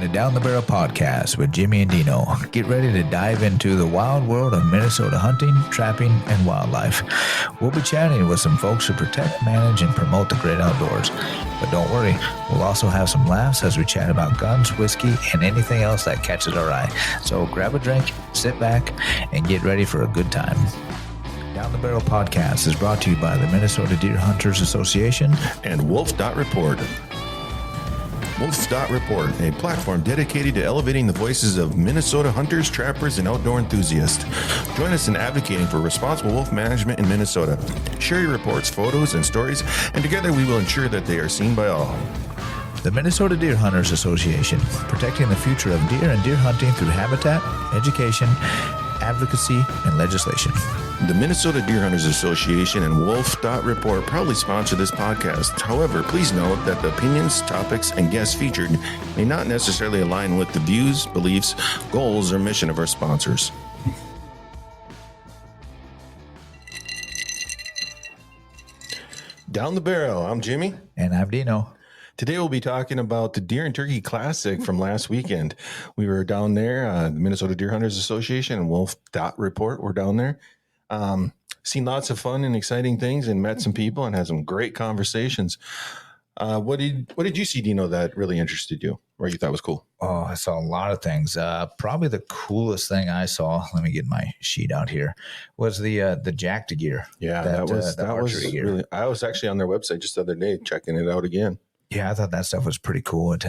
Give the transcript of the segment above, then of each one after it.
to Down the Barrel Podcast with Jimmy and Deano. Get ready to dive into the wild world of Minnesota hunting, trapping, and wildlife. We'll be chatting with some folks who protect, manage, and promote the great outdoors. But don't worry, we'll also have some laughs as we chat about guns, whiskey, and anything else that catches our eye. So grab a drink, sit back, and get ready for a good time. Down the Barrel Podcast is brought to you by the Minnesota Deer Hunters Association and Wolf.Report. Wolf.Report, a platform dedicated to elevating the voices of Minnesota hunters, trappers, and outdoor enthusiasts. Join us in advocating for responsible wolf management in Minnesota. Share your reports, photos, and stories, and together we will ensure that they are seen by all. The Minnesota Deer Hunters Association, protecting the future of deer and deer hunting through habitat, education, advocacy, and legislation. The Minnesota Deer Hunters Association and Wolf.Report proudly sponsor this podcast. However, please note that the opinions, topics, and guests featured may not necessarily align with the views, beliefs, goals, or mission of our sponsors. Down the Barrel, I'm Jimmy. And I'm Deano. Today we'll be talking about the Deer and Turkey Classic from last weekend. We were down there, the Minnesota Deer Hunters Association and Wolf.Report were down there. Seen lots of fun and exciting things and met some people and had some great conversations. What did you see, Deano, that really interested you or you thought was cool? Oh, I saw a lot of things. Probably the coolest thing I saw, let me get my sheet out here, was the jacked gear. Yeah, that was gear. Really, I was actually on their website just the other day checking it out again. Yeah, I thought that stuff was pretty cool. It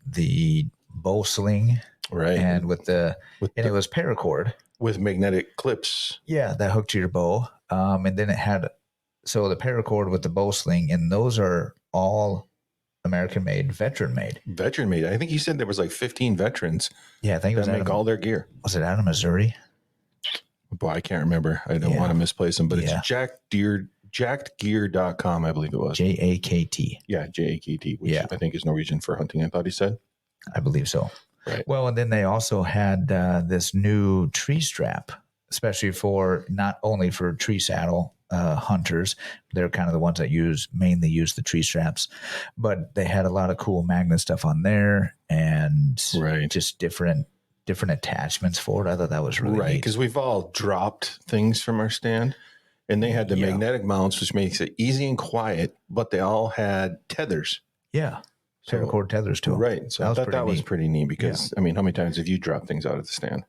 the bow sling, right, and it was paracord with magnetic clips. Yeah, that hooked to your bow. And then it had the paracord with the bow sling, and those are all American made, veteran made. I think you said there was like 15 veterans. Yeah, I think it was make all their gear. Was it out of Missouri? Boy, I can't remember. I don't want to misplace them, but it's jackedgear.com, I believe it was. JAKT. Yeah, JAKT, which I think is Norwegian for hunting, I thought he said. I believe so. Right. Well, and then they also had this new tree strap, especially for not only for tree saddle hunters. They're kind of the ones that mainly use the tree straps, but they had a lot of cool magnet stuff on there and just different attachments for it. I thought that was really neat. Because we've all dropped things from our stand. And they had the magnetic mounts, which makes it easy and quiet, but they all had tethers. Yeah. Paracord tethers to them. Right. So I thought that was pretty neat because, I mean, how many times have you dropped things out of the stand?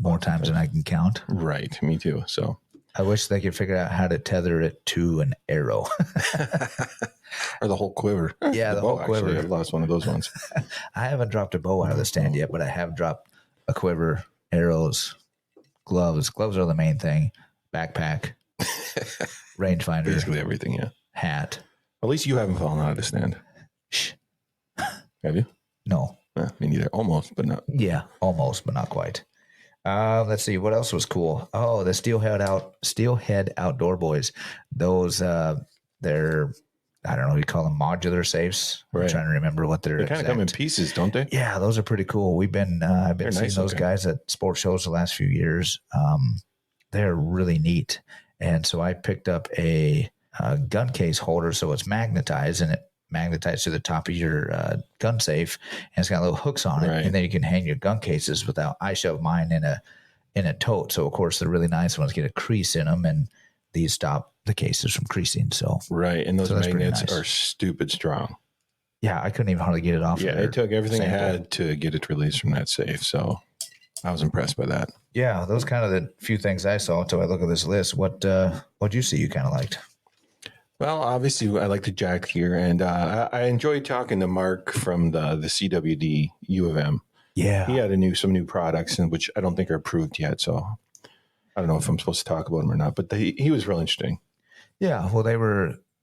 More times than I can count. Right. Me too. So I wish they could figure out how to tether it to an arrow. Or the whole quiver. Yeah, the whole quiver. Actually, I've lost one of those ones. I haven't dropped a bow out of the stand yet, but I have dropped a quiver, arrows, gloves. Gloves are the main thing. Backpack, rangefinder, basically everything. Yeah, hat. At least you haven't fallen out of the stand. Shh. Have you? No. Me neither. Almost, but not. Yeah, almost, but not quite. Let's see what else was cool. Oh, the Steelhead Outdoor Boys. Those they're, I don't know, you call them modular safes. I'm trying to remember what they're. They kind of come in pieces, don't they? Yeah, those are pretty cool. I've been seeing those guys at sports shows the last few years. They're really neat. And so I picked up a gun case holder. So it's magnetized and it magnetized to the top of your gun safe. And it's got little hooks on it. Right. And then you can hang your gun cases I shove mine in a tote. So of course the really nice ones get a crease in them and these stop the cases from creasing. So right. And those magnets are stupid strong. Yeah. I couldn't even hardly get it off. Yeah. It took everything I had to get it released from that safe. So I was impressed by that. Yeah, those kind of the few things I saw until I look at this list. What'd you see you kind of liked? Well, obviously, I like the jack gear, and I enjoyed talking to Mark from the CWD U of M. Yeah, he had some new products, which I don't think are approved yet. So I don't know if I'm supposed to talk about them or not. But he was real interesting. Yeah, well,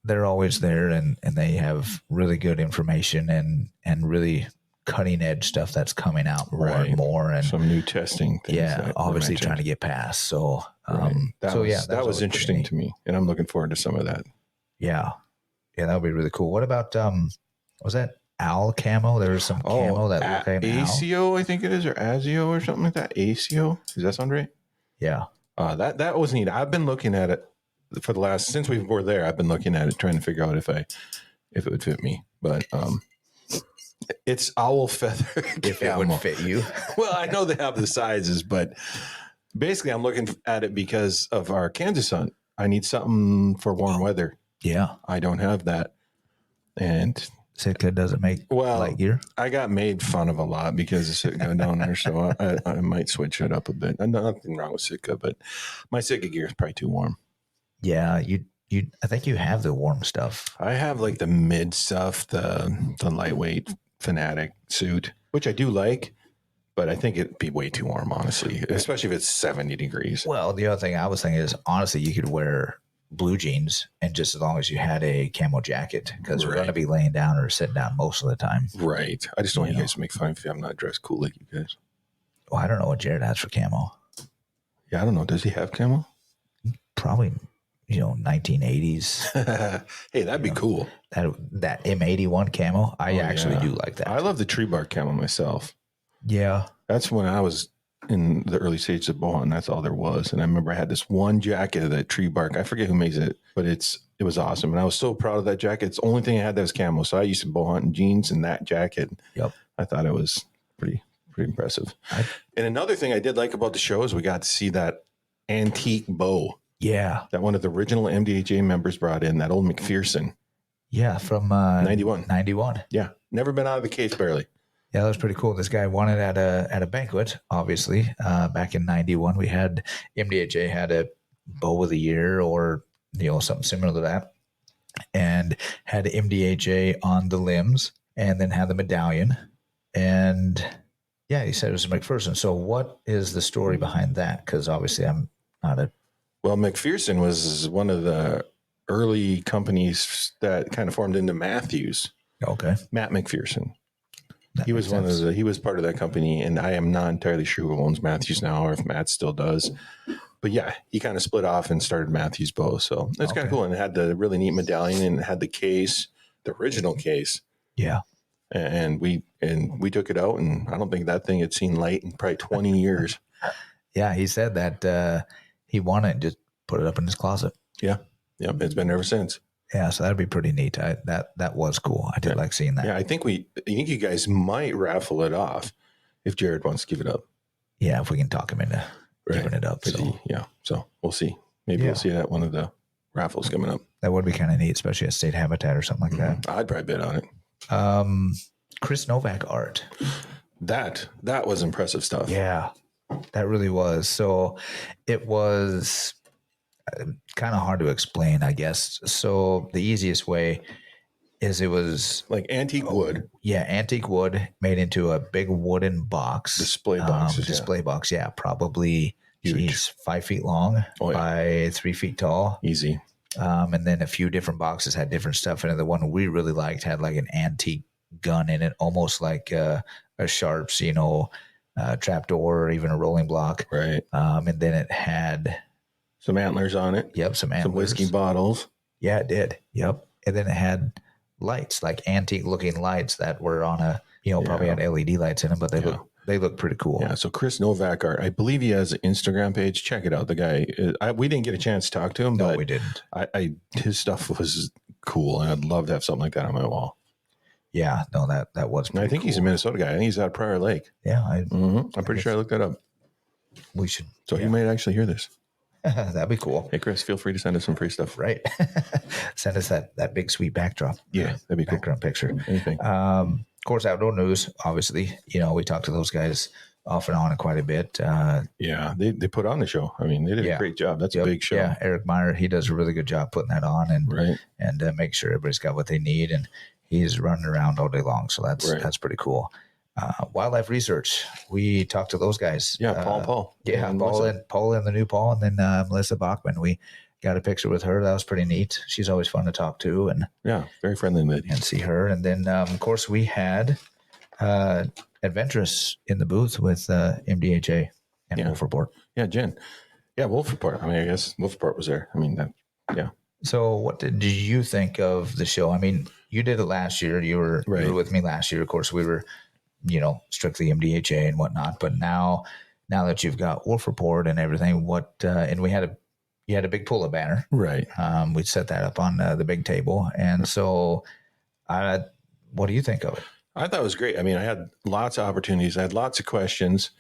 they're always there, and they have really good information and really cutting edge stuff that's coming out more and more, and some new testing things. Yeah, obviously trying to get past. So, that was interesting to me, and I'm looking forward to some of that. Yeah, that would be really cool. What about was that owl camo? There was some camo that looked like an ACO, I think it is, or ASIO or something like that. ACO, does that sound right? Yeah, that was neat. I've been looking at it since we were there. I've been looking at it, trying to figure out if it would fit me, but It's owl feather if it camo. would fit you. Well, I know they have the sizes, but basically I'm looking at it because of our Kansas hunt. I need something for warm weather. Yeah. I don't have that. And Sitka doesn't make light gear. I got made fun of a lot because of Sitka down there, so I might switch it up a bit. Nothing wrong with Sitka, but my Sitka gear is probably too warm. Yeah, I think you have the warm stuff. I have like the mid stuff, the lightweight Fanatic suit, which I do like, but I think it'd be way too warm, honestly, especially if it's 70 degrees. Well, the other thing I was thinking is, honestly, you could wear blue jeans and just as long as you had a camo jacket, because we're going to be laying down or sitting down most of the time. Right. I just don't want you guys to make fun of me. I'm not dressed cool like you guys. Well, I don't know what Jared has for camo. Yeah, I don't know. Does he have camo? Probably, 1980s. Hey, that'd be cool. That M81 camo, I actually do like that. I love the tree bark camo myself. Yeah. That's when I was in the early stages of bow hunting. That's all there was. And I remember I had this one jacket of that tree bark. I forget who makes it, but it was awesome. And I was so proud of that jacket. It's the only thing I had that was camo. So I used to bow hunt in jeans and that jacket. Yep. I thought it was pretty impressive. And another thing I did like about the show is we got to see that antique bow. Yeah. That one of the original MDHA members brought in, that old McPherson. Yeah, from 91. 91. Yeah. Never been out of the case barely. Yeah, that was pretty cool. This guy won it at a banquet, obviously. Back in 91, we had MDHA had a bow of the year or something similar to that, and had MDHA on the limbs, and then had the medallion. And yeah, he said it was McPherson. So what is the story behind that? Because obviously I'm not a... Well, McPherson was one of the early companies that kind of formed into Matthews. Okay. Matt McPherson. That he was he was part of that company, and I am not entirely sure who owns Matthews now or if Matt still does. But yeah, he kind of split off and started Matthews Bow. So that's kind of cool. And it had the really neat medallion and it had the case, the original case. Yeah. And we took it out, and I don't think that thing had seen light in probably 20 years. Yeah, he said that he won it and just put it up in his closet. Yeah. Yep. It's been there ever since. Yeah, so that'd be pretty neat. That was cool. I did like seeing that. Yeah, I think you guys might raffle it off if Jared wants to give it up. Yeah, if we can talk him into giving it up. So we'll see. Maybe we'll see that one of the raffles coming up. That would be kind of neat, especially at State Habitat or something like that. I'd probably bid on it. Chris Novak art. That was impressive stuff. Yeah, that really was. So it was kind of hard to explain, I guess. So the easiest way is it was like antique wood. Yeah, antique wood made into a big wooden box. Display boxes. Display box, yeah. Probably 5 feet long by 3 feet tall. Easy. And then a few different boxes had different stuff in it. The one we really liked had like an antique gun in it, almost like a Sharps, trapdoor or even a rolling block. Right. And then it had some antlers on it. Yep, some antlers. Some whiskey bottles. Yeah, it did. Yep. And then it had lights, like antique looking lights that were on probably had LED lights in them, but they look pretty cool. Yeah. So Chris Novak art, I believe he has an Instagram page. Check it out. The guy, we didn't get a chance to talk to him, but we didn't. His stuff was cool, and I'd love to have something like that on my wall. Yeah, no, that was pretty I think he's a Minnesota guy. I think he's out of Prior Lake. Yeah. I'm pretty sure I looked that up. We should. So he might actually hear this. That'd be cool. Hey, Chris, feel free to send us some free stuff. Right. Send us that big sweet backdrop. Yeah, that'd be cool. Background picture. Anything. Of course, Outdoor News, obviously, we talk to those guys off and on quite a bit. Yeah, they put on the show. I mean, they did a great job. That's a big show. Yeah, Eric Meyer, he does a really good job putting that on and make sure everybody's got what they need. And he's running around all day long. So that's pretty cool. Wildlife Research, we talked to those guys. Yeah, Paul. Yeah, Paul and the new Paul, and then Melissa Bachman. We got a picture with her. That was pretty neat. She's always fun to talk to, and very friendly lady. And see her. And then, of course, we had Adventurous in the booth with MDHA and Wolf.Report. Yeah, Jen. Yeah, Wolf.Report. I mean, I guess Wolf.Report was there. I mean, So what did you think of the show? I mean, you did it last year. You were with me last year. Of course, we were strictly MDHA and whatnot. But now that you've got Wolf.Report and everything, and you had a big pull-up banner. Right. We set that up on the big table. And so what do you think of it? I thought it was great. I mean, I had lots of opportunities. I had lots of questions.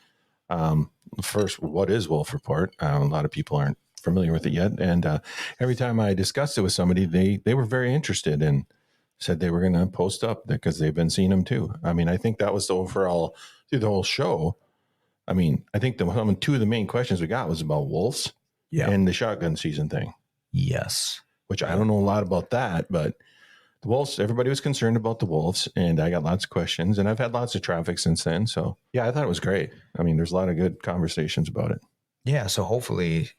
First, what is Wolf.Report? A lot of people aren't familiar with it yet. And every time I discussed it with somebody, they were very interested and said they were going to post up because they've been seeing them too. I mean, I think that was the overall through the whole show. I mean, I think two of the main questions we got was about wolves and the shotgun season thing. Yes. Which I don't know a lot about that, but the wolves, everybody was concerned about the wolves, and I got lots of questions, and I've had lots of traffic since then. So yeah, I thought it was great. I mean, there's a lot of good conversations about it. Yeah. So hopefully,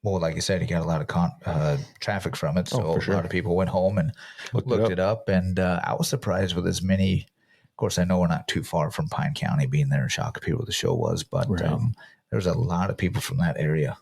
well, like you said, you got a lot of traffic from it. So a lot of people went home and looked it up. And I was surprised with as many. Of course, I know we're not too far from Pine County, being there in Shakopee where the show was, but there's a lot of people from that area.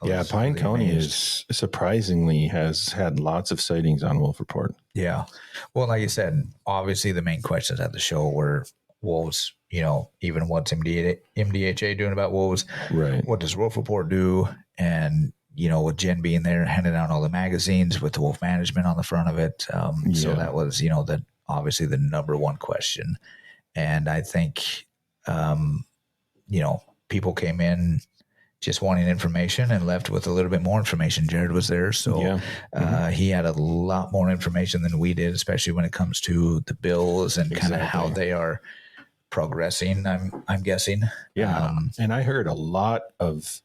Yeah, Pine County is surprisingly has had lots of sightings on Wolf.Report. Yeah. Well, like you said, obviously the main questions at the show were wolves, even what's MDHA doing about wolves? Right. What does Wolf.Report do? And, with Jen being there, handing out all the magazines with the wolf management on the front of it. So that was, obviously the number one question. And I think, people came in just wanting information and left with a little bit more information. Jared was there. So he had a lot more information than we did, especially when it comes to the bills and kind of how they are progressing, I'm guessing. Yeah. And I heard a lot of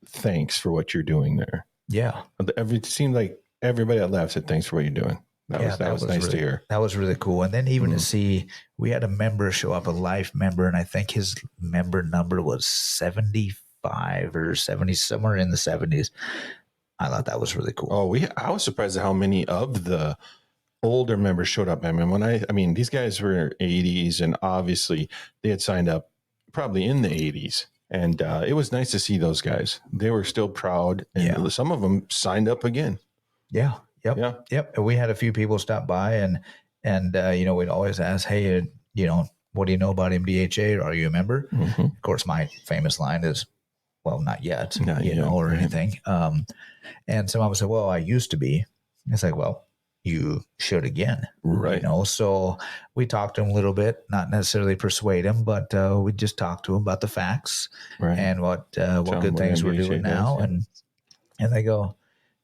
thanks for what you're doing there. Yeah. It seemed like everybody that left said thanks for what you're doing. That was nice to hear. That was really cool. And then even to see, we had a member show up, a life member, and I think his member number was 75 or 70, somewhere in the 70s. I thought that was really cool. Oh, I was surprised at how many of the older members showed up. I mean, these guys were 80s, and obviously they had signed up probably in the 80s. And it was nice to see those guys. They were still proud, and some of them signed up again. Yeah. Yep. Yeah. Yep. And we had a few people stop by, and we'd always ask, hey, what do you know about MDHA? Are you a member? Mm-hmm. Of course, my famous line is, well, not yet, or anything. And someone would say, well, I used to be. It's like, well, you should again. Right. So we talked to him a little bit, not necessarily persuade him, but we just talked to him about the facts and what good things we're doing now. And they go,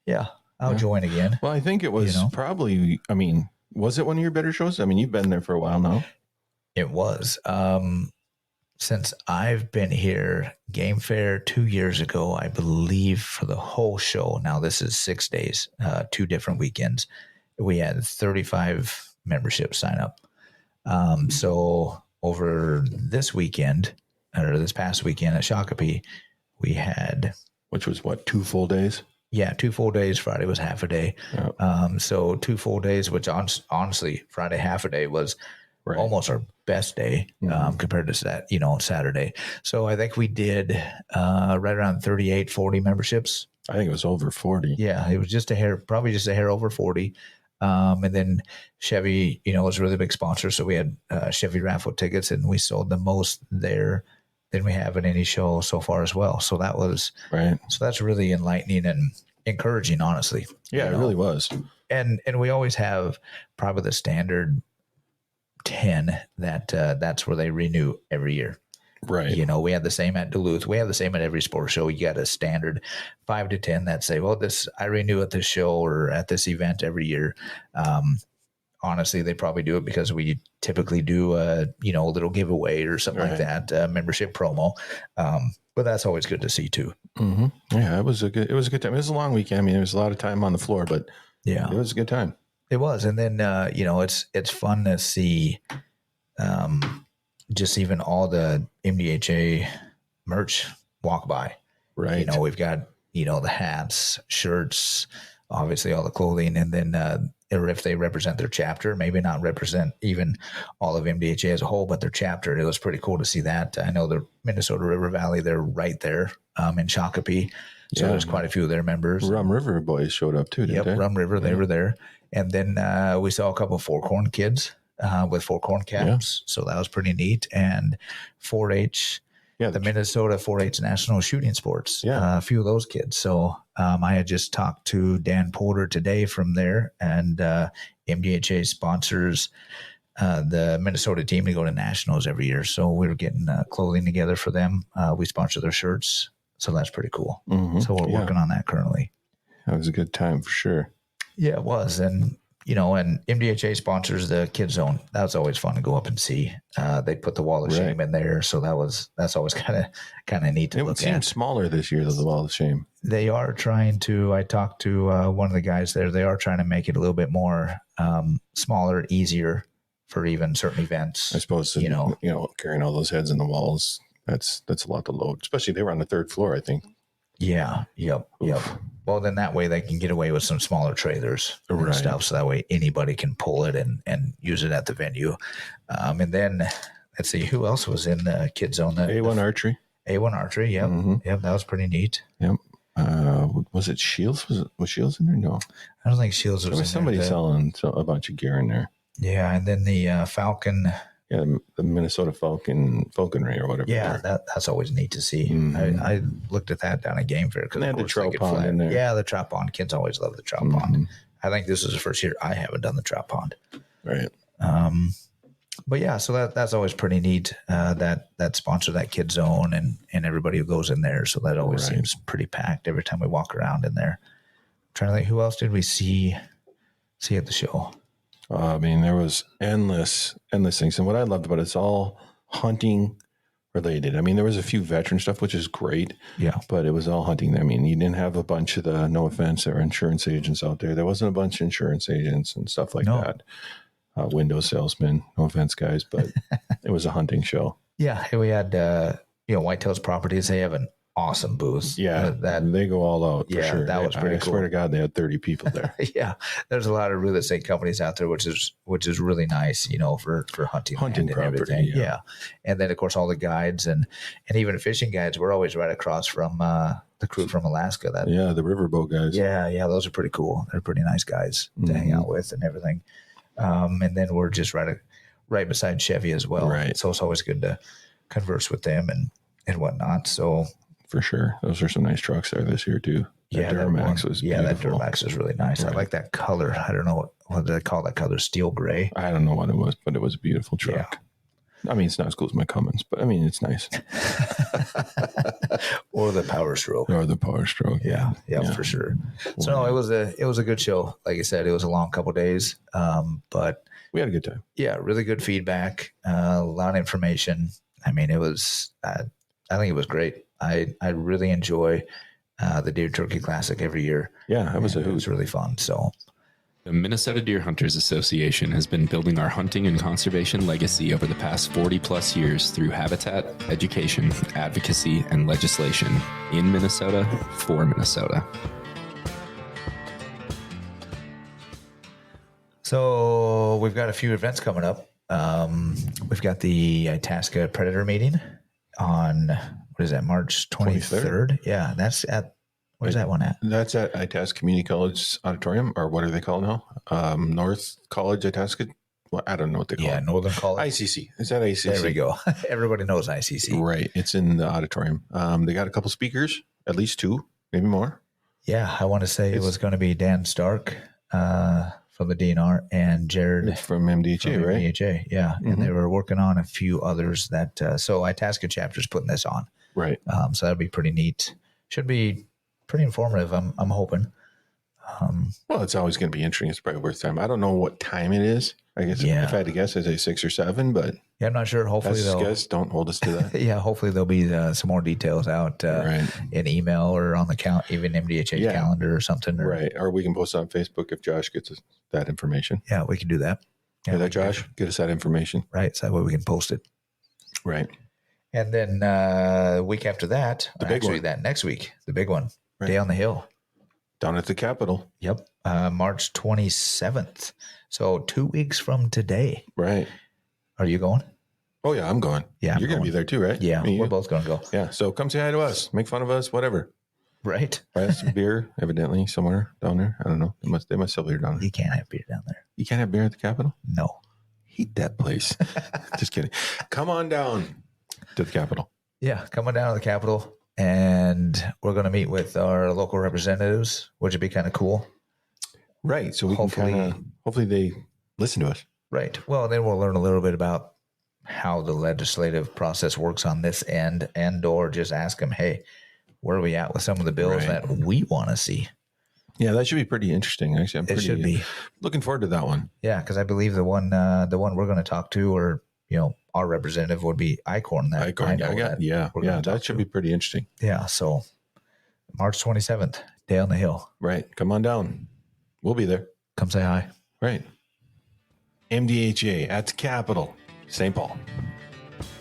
yeah, I'll join again. Well, I think it was probably, was it one of your better shows? I mean, you've been there for a while now. It was. Since I've been here, Game Fair 2 years ago, I believe, for the whole show. Now this is 6 days, 2 different weekends. We had 35 memberships sign up. So over this weekend, or this past weekend at Shakopee, we had, which was what, 2 full days? Yeah, 2 full days. Friday was half a day. Yep. So 2 full days, which honestly, Friday half a day was almost our best day compared to Saturday. So I think we did right around 38, 40 memberships. I think it was over 40. Yeah, it was probably just a hair over 40. And then Chevy, was a really big sponsor. So we had Chevy raffle tickets, and we sold the most there than we have in any show so far as well. So that was So that's really enlightening and encouraging, honestly. Yeah, it really was. And we always have probably the standard 10 that's where they renew every year. Right. We had the same at Duluth. We have the same at every sports show. You got a standard 5 to 10 that say, well, I renew at this show or at this event every year. Honestly, they probably do it because we typically do a little giveaway or something like that, membership promo. But that's always good to see too. Mm-hmm. Yeah, it was a good time. It was a long weekend. I mean, there was a lot of time on the floor, but it was a good time. It was. And then, it's fun to see just even all the MDHA merch walk by. Right. We've got, the hats, shirts, obviously all the clothing. And then or if they represent their chapter, maybe not represent even all of MDHA as a whole, but their chapter. It was pretty cool to see that. I know the Minnesota River Valley, they're right there in Shakopee. So there's quite a few of their members. Rum River boys showed up too, didn't they? Rum River, they were there. And then we saw a couple of 4-corn kids with 4-corn caps. So that was pretty neat. And 4-H, the Minnesota 4-H National Shooting Sports, a few of those kids. So I had just talked to Dan Porter today from there, and MDHA sponsors the Minnesota team to go to nationals every year. So we were getting clothing together for them. We sponsor their shirts. So that's pretty cool. Mm-hmm. So we're working on that currently. That was a good time for sure. Yeah, it was. And, and MDHA sponsors the Kids Zone. That was always fun to go up and see. They put the Wall of Shame in there. So that's always kind of neat to look at. It seems smaller this year, the Wall of Shame. They are trying to, I talked to one of the guys there. They are trying to make it a little bit more smaller, easier for even certain events. I suppose, carrying all those heads in the walls, that's a lot to load, especially they were on the third floor, I think. Yeah. Yep. Well, then that way they can get away with some smaller trailers and stuff. So that way anybody can pull it and use it at the venue. And then let's see, who else was in the Kids Zone? A1 Archery. A1 Archery. Yep. Mm-hmm. Yep. That was pretty neat. Yep. Was it Shields? Was Shields in there? No. I don't think Shields was in there. Somebody selling a bunch of gear in there. Yeah. And then the Falcon. Yeah, the Minnesota Falconry or whatever. Yeah, that's always neat to see. Mm-hmm. I looked at that down at Game Fair because they had the trout pond in there. Yeah, the trout pond. Kids always love the trout pond. I think this is the first year I haven't done the trout pond. Right. But yeah, so that's always pretty neat. That sponsor that Kid Zone and everybody who goes in there. So that always seems pretty packed every time we walk around in there. I'm trying to think, who else did we see at the show? There was endless things. And what I loved about it's all hunting related. There was a few veteran stuff, which is great. Yeah. But it was all hunting. You didn't have a bunch of the, no offense, there were insurance agents out there. There wasn't a bunch of insurance agents and stuff like that. Window salesmen, no offense, guys, but it was a hunting show. Yeah. We had, Whitetails Properties. They have an awesome booth. Yeah, they go all out for sure. That was pretty cool. I swear to God, they had 30 people there. Yeah, there's a lot of real estate companies out there, which is really nice, for hunting property, and everything. Yeah, and then of course all the guides and even fishing guides. We're always right across from the crew from Alaska. The riverboat guys. Yeah, those are pretty cool. They're pretty nice guys to hang out with and everything. And then we're just right beside Chevy as well. Right. So it's always good to converse with them and whatnot. So. For sure. Those are some nice trucks there this year too. That Duramax was beautiful. That Duramax is really nice. Right. I like that color. I don't know what did I call that color? Steel gray? I don't know what it was, but it was a beautiful truck. Yeah. It's not as cool as my Cummins, but it's nice. Or the Power Stroke. Yeah, for sure. So no, it was a good show. Like I said, it was a long couple of days, but we had a good time. Yeah, really good feedback, a lot of information. It was. I think it was great. I really enjoy the Deer Turkey Classic every year. Yeah, it was really fun. So, the Minnesota Deer Hunters Association has been building our hunting and conservation legacy over the past 40 plus years through habitat, education, advocacy, and legislation in Minnesota for Minnesota. So we've got a few events coming up. We've got the Itasca Predator meeting on, what is that, March 23rd? Yeah, that's at, where's that one at? That's at Itasca Community College Auditorium, or what are they called now? North College Itasca? Well, I don't know what they call it. Yeah, Northern College. ICC. Is that ICC? There we go. Everybody knows ICC. Right. It's in the auditorium. They got a couple speakers, at least two, maybe more. Yeah, I want to say it was going to be Dan Stark from the DNR and Jared from MDHA, right? MDHA, yeah. Mm-hmm. And they were working on a few others that, so Itasca chapter's putting this on. Right. So that'll be pretty neat. Should be pretty informative, I'm hoping. Well, it's always going to be interesting. It's probably worth time. I don't know what time it is. I guess if I had to guess, I'd say 6 or 7, but yeah, I'm not sure. Hopefully they'll guess. Don't hold us to that. Yeah, hopefully there'll be some more details out in email or on the even MDHA calendar or something. Right. Or we can post it on Facebook if Josh gets us that information. Yeah, we can do that. Yeah, that Josh, get us that information. Right. So that way we can post it. Right. And then the week after that, that next week, the big one, Day on the Hill. Down at the Capitol. Yep. March 27th. So 2 weeks from today. Right. Are you going? Oh, yeah, I'm going. Yeah. You're going to be there too, right? Yeah, we're both going to go. Yeah. So come say hi to us. Make fun of us, whatever. Right. Buy us some beer, evidently, somewhere down there. I don't know. They must sell beer down there. You can't have beer down there. You can't have beer at the Capitol? No. Hate that place. Just kidding. Come on down to the Capitol. Yeah, come on down to the Capitol. And we're going to meet with our local representatives, which would be kind of cool. Right. So we hopefully they listen to us. Right. Well, then we'll learn a little bit about how the legislative process works on this end, and or just ask them, hey, where are we at with some of the bills that we want to see? Yeah, that should be pretty interesting. Actually, I'm It should be. looking forward to that one. Yeah, because I believe the one we're going to talk to, or our representative would be Icorn. That That should be pretty interesting. Yeah. So March 27th, day on the hill. Right. Come on down. We'll be there. Come say hi. Right. MDHA at the Capitol, St. Paul.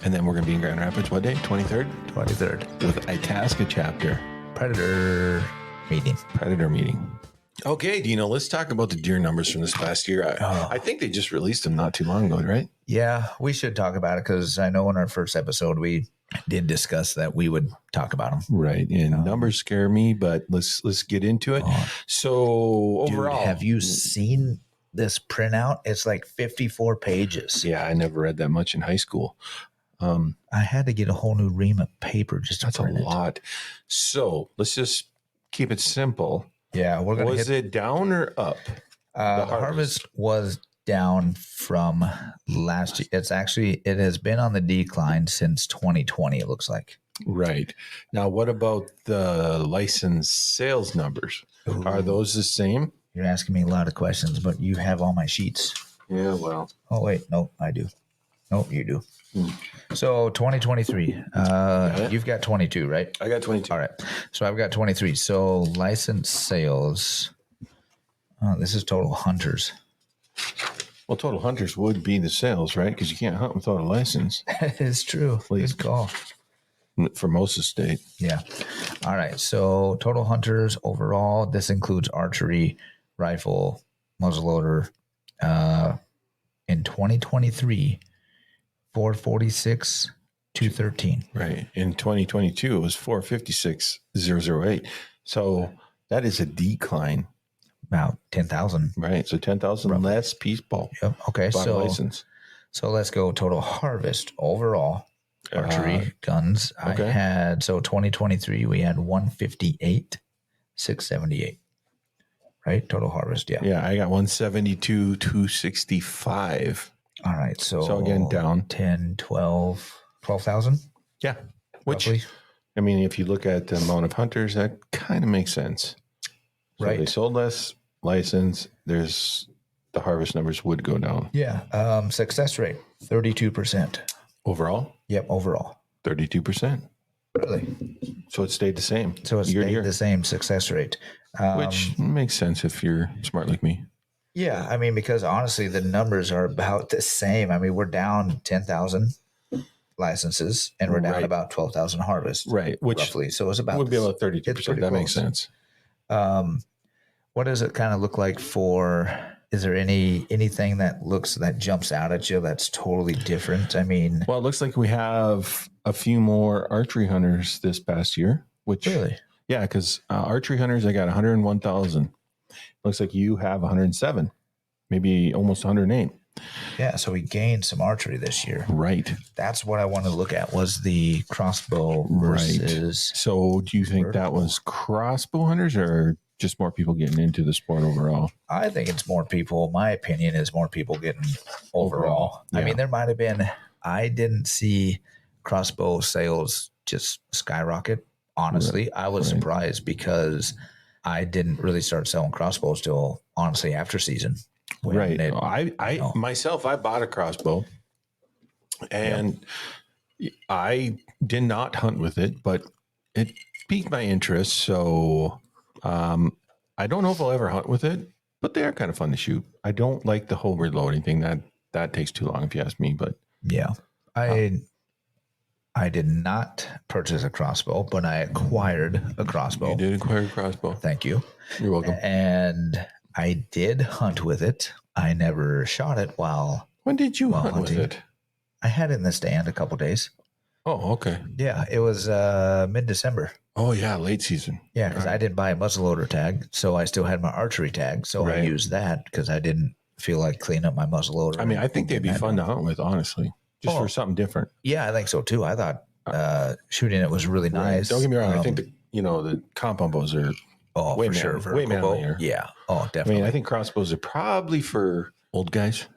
And then we're going to be in Grand Rapids, what day? 23rd? 23rd. With Itasca chapter. Predator meeting. Okay, Deano, let's talk about the deer numbers from this past year. I think they just released them not too long ago, right? Yeah, we should talk about it because I know in our first episode we did discuss that we would talk about them. Right, and numbers scare me, but let's get into it. So overall, dude, have you seen this printout? It's like 54 pages. Yeah, I never read that much in high school. I had to get a whole new ream of paper just to print it. That's a lot. So let's just keep it simple. Yeah, we're gonna. Was it down or up? The harvest was down from last year. It has been on the decline since 2020. It looks like. Right. Now, what about the licensed sales numbers? Ooh. Are those the same? You're asking me a lot of questions, but you have all my sheets. Yeah, well. Oh, wait. No, I do. No, you do. So 2023, you've got 22, right? I got 22. All right. So I've got 23. So licensed sales. This is total hunters. Well, total hunters would be the sales, right? Because you can't hunt without a license. That is true. Good call. For most of the state. Yeah. All right. So total hunters overall, this includes archery, rifle, muzzleloader. In 2023, 446, 213. Right. In 2022, it was 456, 008. So that is a decline. About 10,000. Right. So 10,000 less people. Yep. Okay. License. So let's go total harvest overall. Archery guns. Okay. I had, so 2023, we had 158, 678. Right? Total harvest. Yeah. Yeah. I got 172, 265. All right. So again, down 10, 12,000. Yeah. Which, roughly. I mean, if you look at the amount of hunters, that kind of makes sense. So right. They sold less license. The harvest numbers would go down. Yeah. Success rate, 32%. Overall? Yep. Overall. 32%. Really? So it stayed the same. So it stayed the same success rate. Which makes sense if you're smart like me. Yeah. I mean, because honestly, the numbers are about the same. I mean, we're down 10,000 licenses and we're down about 12,000 harvests. Right. Which roughly. So it's about, would be about 32%. That makes sense. What does it kind of look like is there anything that jumps out at you that's totally different? I mean, well, it looks like we have a few more archery hunters this past year, which really, yeah, because archery hunters, I got 101,000. Looks like you have 107, maybe almost 108. Yeah, so we gained some archery this year. Right. That's what I wanted to look at was the crossbow versus. Right. So do you think vertical. That was crossbow hunters or just more people getting into the sport overall? I think it's more people. My opinion is more people getting overall. Yeah. I mean, there might have been, I didn't see crossbow sales just skyrocket. Honestly, right. I was surprised because I didn't really start selling crossbows till honestly after season. Right. I myself, I bought a crossbow and I did not hunt with it, but it piqued my interest. So I don't know if I'll ever hunt with it, but they are kind of fun to shoot. I don't like the whole reloading thing. That takes too long if you ask me, but yeah, I did not purchase a crossbow, but I acquired a crossbow. You did acquire a crossbow. Thank you. You're welcome. And I did hunt with it. I never shot it while. When did you hunt with it? I had it in the stand a couple days. Oh, okay. Yeah, it was mid-December. Oh, yeah, late season. Yeah, because I didn't buy a muzzleloader tag, so I still had my archery tag. So I used that because I didn't feel like cleaning up my muzzleloader. I mean, I think they'd be fun to hunt with, honestly, just for something different. Yeah, I think so too. I thought shooting it was really nice. Don't get me wrong. I think the compound bows are way manlier. Yeah. Oh, definitely. I mean, I think crossbows are probably for old guys.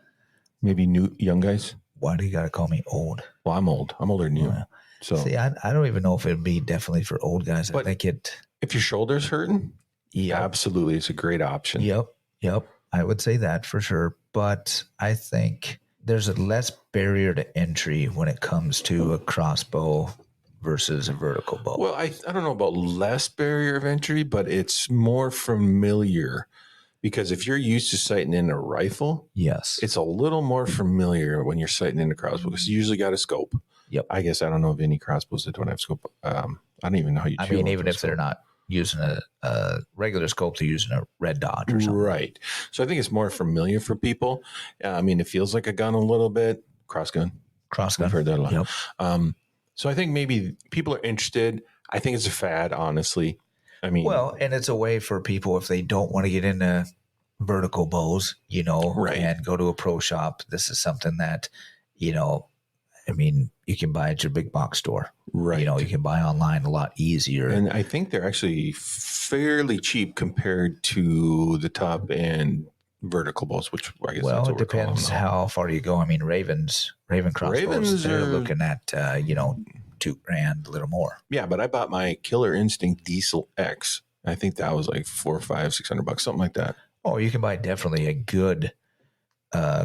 maybe new young guys. Why do you got to call me old? Well, I'm old. I'm older than you. Well, So see, I don't even know if it'd be definitely for old guys. I But- think it. if your shoulder's hurting, Yep. absolutely, it's a great option. Yep. I would say that for sure. But I think there's a less barrier to entry when it comes to a crossbow versus a vertical bow. Well, I don't know about less barrier of entry, but it's more familiar because if you're used to sighting in a rifle, Yes. it's a little more familiar when you're sighting in a crossbow because you usually got a scope. Yep. I guess I don't know of any crossbows that don't have scope. I don't even know how you. I mean, even if they're not using a regular scope, they're using a red dot or something. Right. So I think it's more familiar for people. I mean, it feels like a gun a little bit. Cross gun. Cross-gun. I've heard that a lot. Yep. So I think maybe people are interested. I think it's a fad, honestly. I mean, Well, and it's a way for people if they don't want to get into vertical bows, Right. and go to a pro shop. This is something that, I mean, you can buy at your big box store. right. You can buy online a lot easier. And I think they're actually fairly cheap compared to the top end vertical bows, which I guess well, that's it what we're calling depends them. how far you go. I mean, Raven crossbows, Ravens they're are- looking at, $2,000, a little more. Yeah, but I bought my Killer Instinct Diesel X. I think that was like $400, $500, $600, something like that. Oh, you can buy definitely a good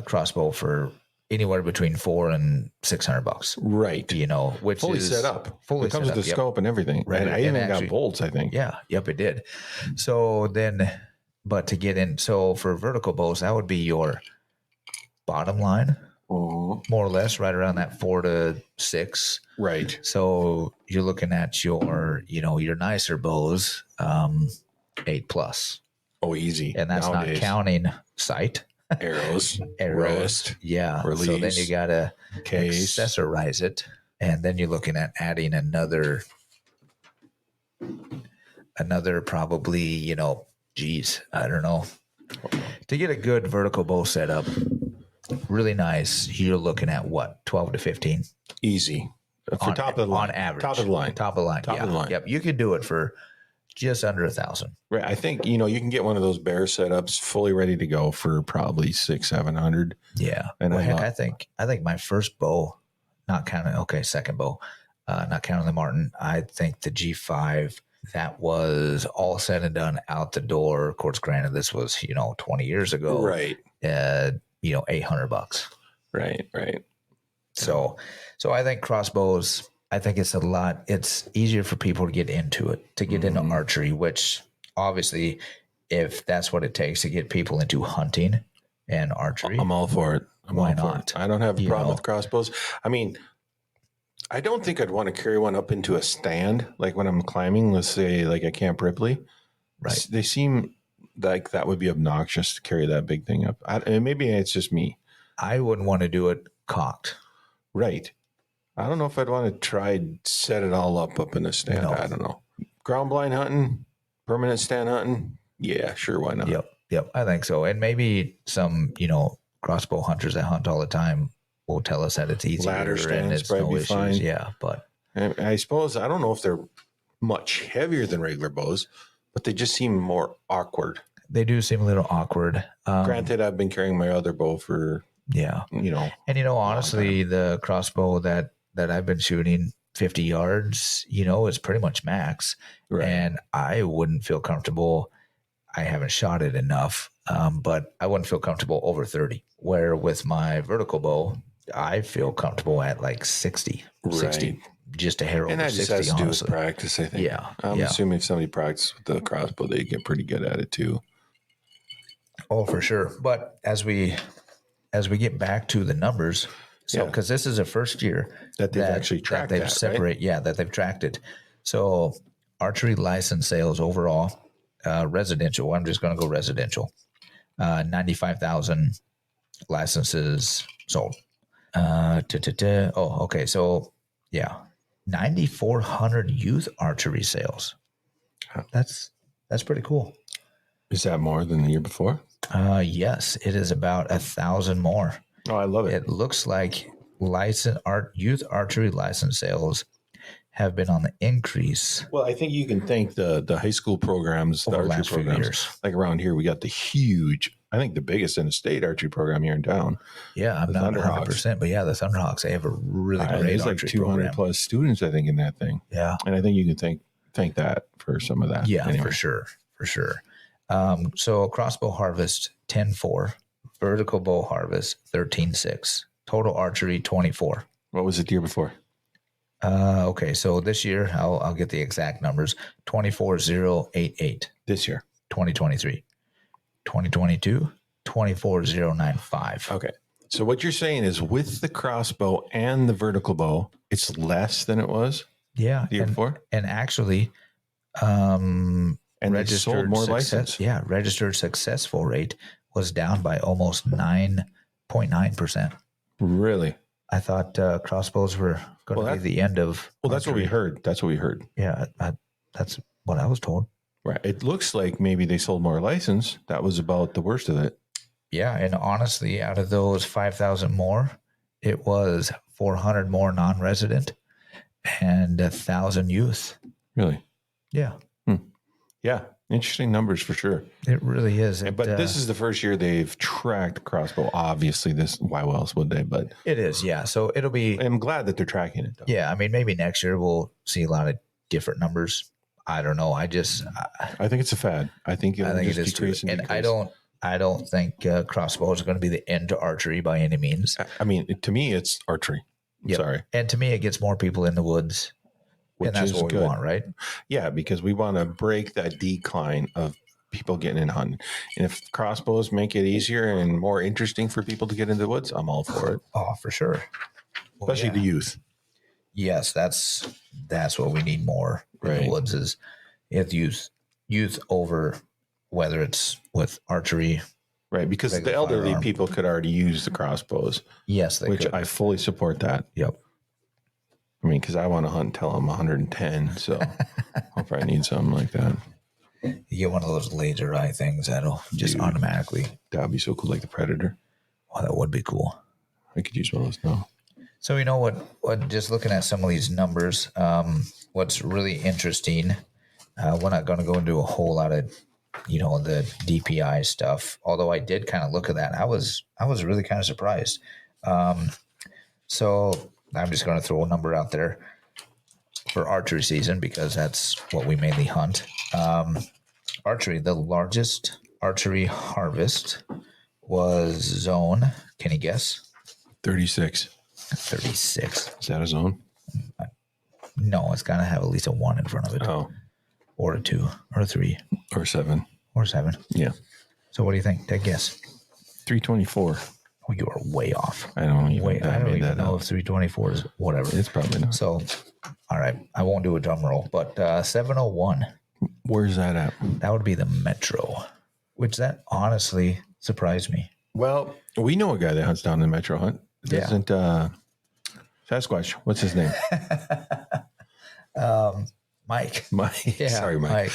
crossbow for anywhere between $400 and $600. Right. Which Fully is set up. Fully It comes set with up, the yep. scope and everything. Right, And I and even actually- got bolts, I think. Yeah, yep, it did. So then, but to get in, so for vertical bows, that would be your bottom line, Mhm. more or less, right around that 4 to 6. Right. So you're looking at your nicer bows, 8+, Oh, easy. and that's Nowadays. not counting sight, arrows, arrows. wrist, Yeah. So then release, you gotta case. accessorize it, and then you're looking at adding another probably, geez, I don't know. To get a good vertical bow set up, really nice, you're looking at what, 12 to 15 Easy. For on, top of the line. on average. Top of the line. Top of the line. Top yeah. of the line. Yep. You could do it for just under 1,000. Right. I think, you can get one of those bear setups fully ready to go for probably $600-700. Yeah. And well, I heck, love- I think my first bow, second bow, not counting the Martin, I think the G5, that was all said and done out the door. Of course, granted, this was, 20 years ago. Right. $800. Right. So I think crossbows, I think it's easier for people to get into it, to get into archery, which obviously, if that's what it takes to get people into hunting and archery, I'm all for it. Why all for not? it. I don't have a You problem know. with crossbows. I mean, I don't think I'd want to carry one up into a stand. Like when I'm climbing, let's say like at Camp Ripley. right? They seem like that would be obnoxious to carry that big thing up. And maybe it's just me. I wouldn't want to do it cocked. Right. I don't know if I'd want to try set it all up in a stand. No. I don't know. Ground blind hunting, permanent stand hunting. Yeah, sure. Why not? Yep. I think so. And maybe some, crossbow hunters that hunt all the time will tell us that it's easier Ladder and stands it's no probably be issues. fine. Yeah, but And I suppose, I don't know if they're much heavier than regular bows, but they just seem more awkward. they do seem a little awkward. Granted, I've been carrying my other bow for, Yeah. And honestly, the crossbow that I've been shooting 50 yards, is pretty much max. right. And I wouldn't feel comfortable. I haven't shot it enough, but I wouldn't feel comfortable over 30. Where with my vertical bow, I feel comfortable at like 60, Right. just a hair over And that just 60, has to do with honestly. practice, I think. Yeah, I'm yeah. assuming if somebody practices with the crossbow, they get pretty good at it too. Oh, for sure. But as we get back to the numbers, so Yeah. because this is the first year That they've actually tracked they've that, right? that they've tracked it. So archery license sales overall, residential. I'm just going to go residential. 95,000 licenses sold. Oh, okay. So yeah, 9,400 youth archery sales. That's pretty cool. Is that more than the year before? Yes, it is about 1,000 more. Oh, I love it. It looks like youth archery license sales have been on the increase Well, I think you can thank the high school programs, the over the archery last few programs. years. Like around here, we got the huge I think the biggest in the state archery program here in town. Yeah, I'm The not Thunderhawks. 100%, but yeah, the Thunderhawks, they have a really great There's like archery 200 program. plus students, I think, in that thing. Yeah. And I think you can thank that for some of that. Yeah, Anyway. for sure. So crossbow harvest 10-4, vertical bow harvest 13-6, total archery 24. What was it the year before? Okay, so this year I'll get the exact numbers: 24,088. This year. 2023, 2022, 24,095. Okay. So what you're saying is with the crossbow and the vertical bow, it's less than it was Yeah, the year before? and actually, And they sold more license. Yeah, registered successful rate was down by almost 9.9%. Really? I thought crossbows were going to be the end of. Well, that's what we archery. heard. That's what we heard. Yeah, that's what I was told. Right. It looks like maybe they sold more license. That was about the worst of it. Yeah, and honestly, out of those 5,000 more, it was 400 more non-resident and 1,000 youth. Really? Yeah, Yeah. Interesting numbers for sure. it really is. But this is the first year they've tracked crossbow. Obviously, why else would they? But it is. Yeah, so it'll be. I'm glad that they're tracking it, though. Yeah, I mean, maybe next year we'll see a lot of different numbers. I don't know. I think it's a fad. I think it is too. And I don't think crossbows are going to be the end to archery by any means. I mean, to me, it's archery. I'm sorry. And to me, it gets more people in the woods. Which and that's is what we good. want, right? Yeah, because we want to break that decline of people getting in hunting. And if crossbows make it easier and more interesting for people to get into the woods, I'm all for it. Oh, for sure. Well, Especially the youth. Yes, that's what we need more in Right. the woods is youth over whether it's with archery. Right, because the Regular elderly firearm. people could already use the crossbows, Yes, they which could. I fully support that. Yep. I mean, because I want to hunt until I'm 110, so I'll probably need something like that. You get one of those laser eye things that'll just Dude. automatically. That would be so cool, like the Predator. Oh, that would be cool. I could use one of those now. So you know what? Just looking at some of these numbers, what's really interesting. We're not going to go into a whole lot of, the DPI stuff. Although I did kind of look at that, I was really kind of surprised. So I'm just going to throw a number out there for archery season because that's what we mainly hunt. Archery, the largest archery harvest was zone. Can you guess? 36. 36. Is that a zone? No, it's got to have at least a 1 in front of it, Oh, or a 2, or a 3, or 7. or 7. Yeah. So what do you think? Take a guess. 324. Oh, you are way off. I don't even, Wait, I don't made even that know up. if 324 is whatever. It's probably not. So, all right, I won't do a drum roll, but 701. Where's that at? That would be the Metro, which that honestly surprised me. Well, we know a guy that hunts down in the Metro Hunt. Yeah. Doesn't Sasquatch? What's his name? Mike. Mike. Yeah, Sorry, Mike.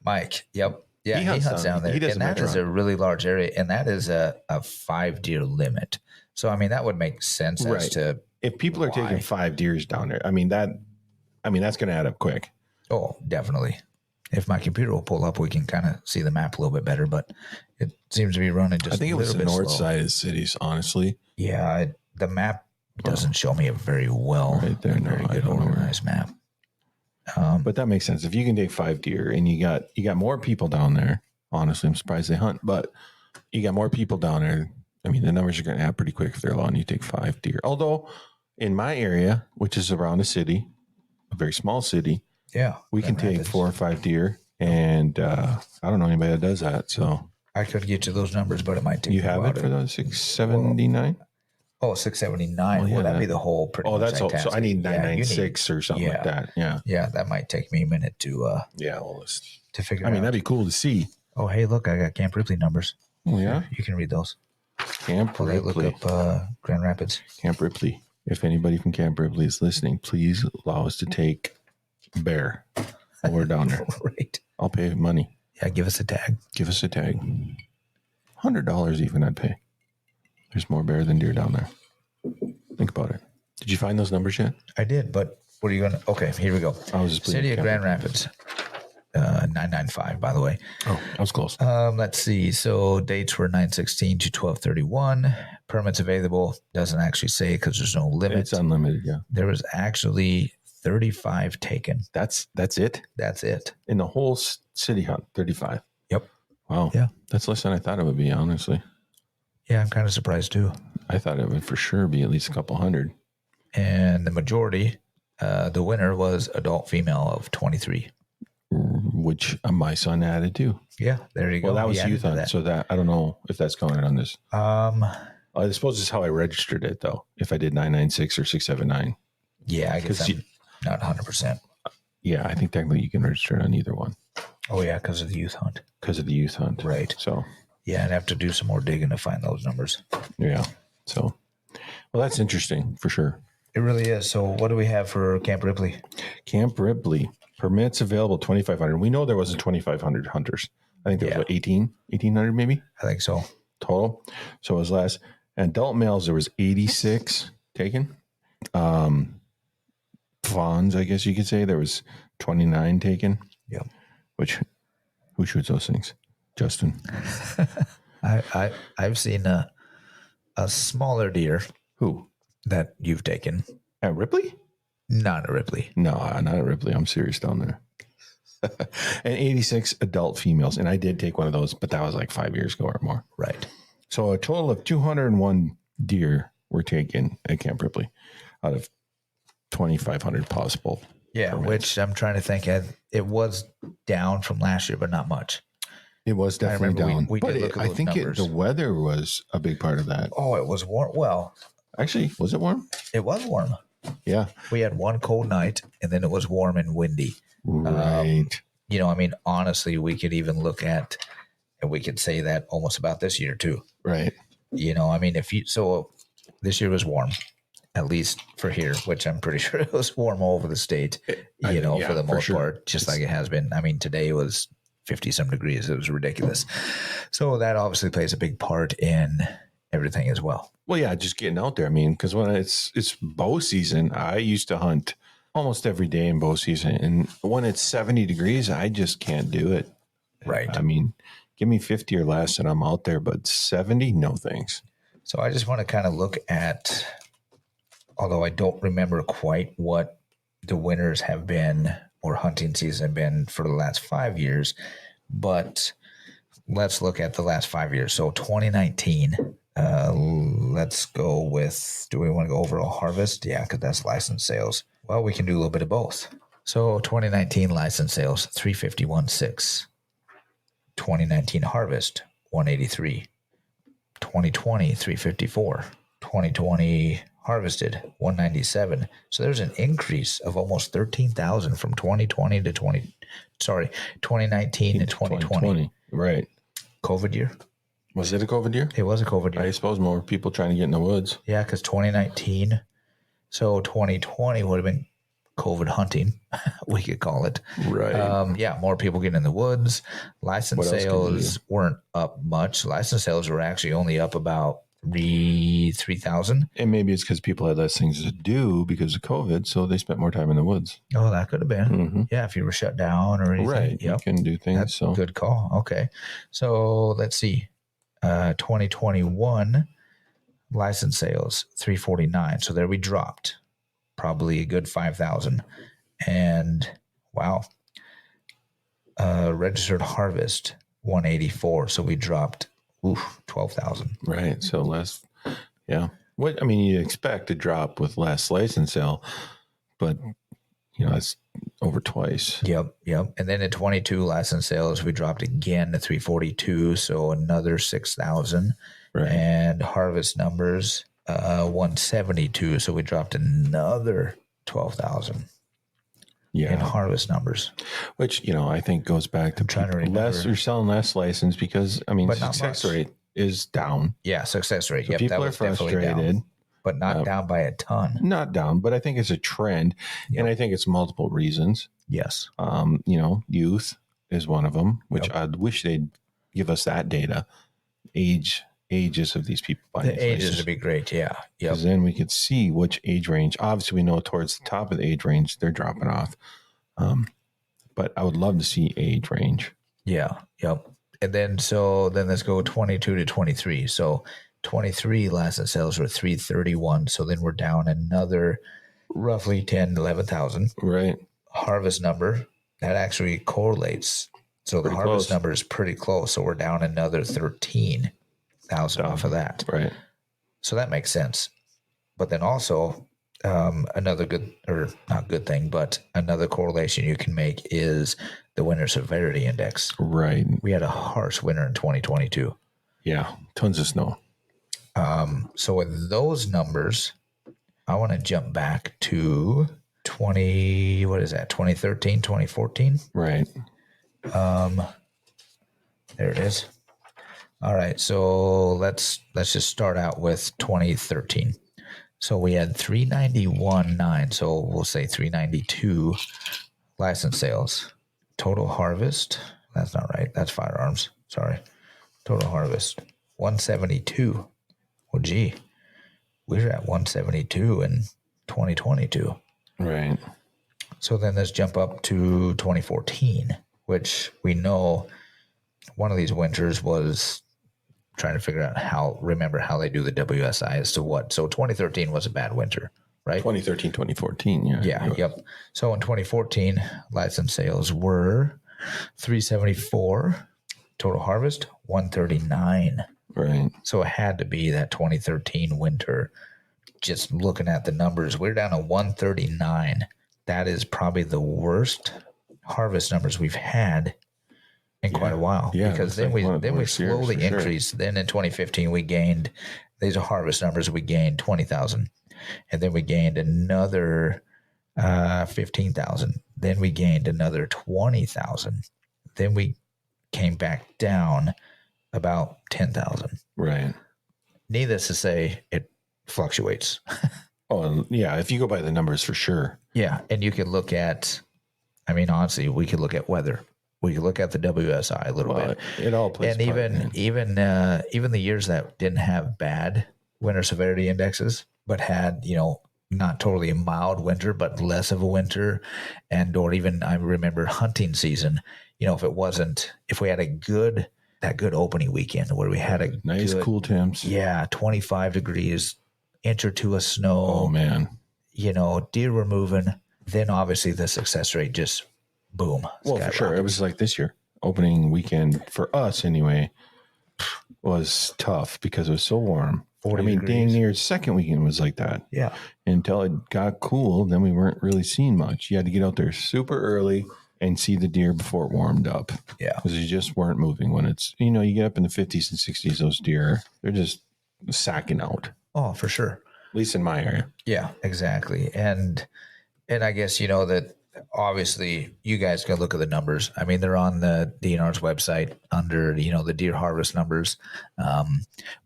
Mike. Yep. Yeah, He he hunts hunts down- down there. he does And the that Metro is a really large area. And that is a 5 deer limit. So, I mean, that would make sense as Right. to, If people are Why? taking 5 deers down there, that's going to add up quick. oh, definitely. If my computer will pull up, we can kind of see the map a little bit better, but it seems to be running just I think a it was little the bit north slow. side of the cities, honestly. Yeah, the map doesn't show me it very well. Right there, A no, very I good don't know where. organized map. But that makes sense. If you can take 5 deer and you got more people down there, honestly, I'm surprised they hunt, but you got more people down there. I mean, the numbers are going to add pretty quick if they're allowing you to take 5 deer. Although in my area, which is around a city, a very small city, Yeah, we can Grand take Rapids. 4 or 5 deer. And I don't know anybody that does that. So I could get you those numbers, but it might take you me a have while it to- for those 679? Oh, 679. Well, yeah, Well, that'd be that- the whole pretty Oh, much. that's all. So I need 996 or something like that. Yeah. Yeah, that might take me a minute to Yeah. Well, it's, figure I mean, out. that'd be cool to see. Oh, hey, look, I got Camp Ripley numbers. Oh, yeah. You can read those. Camp Or Ripley. look up Grand Rapids. Camp Ripley. If anybody from Camp Ripley is listening, please allow us to take bear while we're down there. Right. I'll pay money. Yeah, give us a tag. Give us a tag. $100 even I'd pay. There's more bear than deer down there. Think about it. Did you find those numbers yet? I did, but what are you going to... Okay, here we go. I was just City of Camp Grand Rapids. 995, by the way. Oh, that was close. Let's see. So dates were 9/16 to 12/31. Permits available doesn't actually say because there's no limit. It's unlimited, yeah. There was actually 35 taken. That's it? That's it. In the whole city hunt, 35. Yep. Wow. Yeah. That's less than I thought it would be, honestly. Yeah, I'm kind of surprised too. I thought it would for sure be at least a couple hundred. And the majority, the winner was adult female of 23. Which my son added too. Yeah, there you go. Well, that was youth hunt, so that I don't know if that's counted on this. I suppose it's how I registered it though. If I did 996 or 679. Yeah, I guess I'm not 100%. Yeah, I think technically you can register it on either one. Oh yeah, because of the youth hunt. Because of the youth hunt, right? So yeah, I'd have to do some more digging to find those numbers. Yeah. So, well, that's interesting for sure. It really is. So, what do we have for Camp Ripley? Camp Ripley. Permits available 2,500. We know there wasn't 2,500 hunters. I think there was what, 1,800 maybe? I think so. Total. So it was less. And adult males, there was 86 taken. Fawns, I guess you could say, there was 29 taken. Yeah. Which, who shoots those things? Justin. I've seen a smaller deer. Who? That you've taken. At Ripley? Not at Ripley. No, not at Ripley. I'm serious down there. And 86 adult females. And I did take one of those, but that was like 5 years ago or more. Right. So a total of 201 deer were taken at Camp Ripley out of 2,500 possible. Yeah, permits. Which I'm trying to think. It was down from last year, but not much. It was definitely down. We did look at I think the weather was a big part of that. Oh, it was warm. Well, actually, was it warm? It was warm. Yeah. We had one cold night and then it was warm and windy. Right. Honestly, we could even look at, and we could say that almost about this year too. Right. So this year was warm, at least for here, which I'm pretty sure it was warm all over the state, for the most part, just like it has been. I mean, today was 50 some degrees. It was ridiculous. So that obviously plays a big part in everything as well. Well, yeah, just getting out there. I mean, because when it's bow season, I used to hunt almost every day in bow season. And when it's 70 degrees, I just can't do it. Right. I mean, give me 50 or less and I'm out there, but 70, no thanks. So I just want to kind of look at, although I don't remember quite what the winners have been or hunting season have been for the last 5 years, but let's look at the last 5 years. So 2019, let's go with, do we want to go overall harvest? Yeah, because that's license sales. Well, we can do a little bit of both. So 2019 license sales, 351.6. 2019 harvest, 183. 2020, 354. 2020 harvested, 197. So there's an increase of almost 13,000 from 2019 to 2020. Right. COVID year. Was it a COVID year? It was a COVID year. I suppose more people trying to get in the woods. Yeah, because 2019, so 2020 would have been COVID hunting, we could call it. Right. More people getting in the woods. License sales weren't up much. License sales were actually only up about 3,000. And maybe it's because people had less things to do because of COVID, so they spent more time in the woods. Oh, that could have been. Mm-hmm. Yeah, if you were shut down or anything. Right. Yep. You can do things. That's a good call. Okay. So let's see. 2021 license sales, 349. So there we dropped probably a good 5,000. And wow. Registered harvest, 184. So we dropped 12,000. Right. So less. Yeah. What, I mean, you expect a drop with less license sale, but it's over twice. Yep. And then in 22 license sales, we dropped again to 342. So another 6,000. Right. And harvest numbers, 172. So we dropped another 12,000. Yeah. In harvest numbers. Which, I think goes back to less, you're selling less license because, success rate is down. Yeah, success rate. So yep, people are frustrated. But not down by a ton. Not down, but I think it's a trend. Yep. And I think it's multiple reasons. Yes. Youth is one of them, which I wish they'd give us that data. Ages of these people buying the ages would be great. Yeah. Because then we could see which age range. Obviously, we know towards the top of the age range, they're dropping off. but I would love to see age range. Yeah. Yep. And then let's go 22 to 23. So 23 license sales were 331. So then we're down another roughly 10, 11,000. Right. Harvest number, that actually correlates. So the harvest number is pretty close. So we're down another 13,000 off of that. Right. So that makes sense. But then also another good, or not good thing, but another correlation you can make is the winter severity index. Right. We had a harsh winter in 2022. Yeah. Tons of snow. So with those numbers, I want to jump back to 2013, 2014. Right. There it is. All right. So let's just start out with 2013. So we had 391.9. So we'll say 392 license sales. Total harvest. That's not right. That's firearms. Sorry. Total harvest. 172. Well, gee, we were at 172 in 2022. Right. So then let's jump up to 2014, which we know one of these winters was trying to figure out how they do the WSI as to what. So 2013 was a bad winter, right? 2013, 2014. Yeah. Yeah. Yep. So in 2014, license sales were 374, total harvest 139. Right. So it had to be that 2013 winter. Just looking at the numbers, we're down to 139. That is probably the worst harvest numbers we've had in quite a while. Yeah, because then we slowly increased. Then in 2015 we gained, these are harvest numbers, we gained 20,000, and then we gained another 15,000. Then we gained another 20,000. Then we came back down about 10,000. Right. Needless to say, it fluctuates. Oh, yeah. If you go by the numbers, for sure. Yeah. And you could look at, I mean, honestly, we could look at weather. We could look at the WSI a little bit. It all plays and a part, even the years that didn't have bad winter severity indexes, but had, not totally a mild winter, but less of a winter. Or even, I remember hunting season, if we had that good opening weekend where we had a nice cool temps. Yeah. 25 degrees, inch or two of snow. Oh man. Deer were moving. Then obviously the success rate just boom. Well, for sure. It was like this year opening weekend for us anyway was tough because it was so warm. 40 degrees. dang near second weekend was like that. Yeah. Until it got cool, then we weren't really seeing much. You had to get out there super early and see the deer before it warmed up. Yeah. Because you just weren't moving when it's, you get up in the 50s and 60s, those deer, they're just sacking out. Oh, for sure. At least in my area. Yeah, exactly. And I guess, that obviously you guys can look at the numbers. I mean, they're on the DNR's website under, the deer harvest numbers.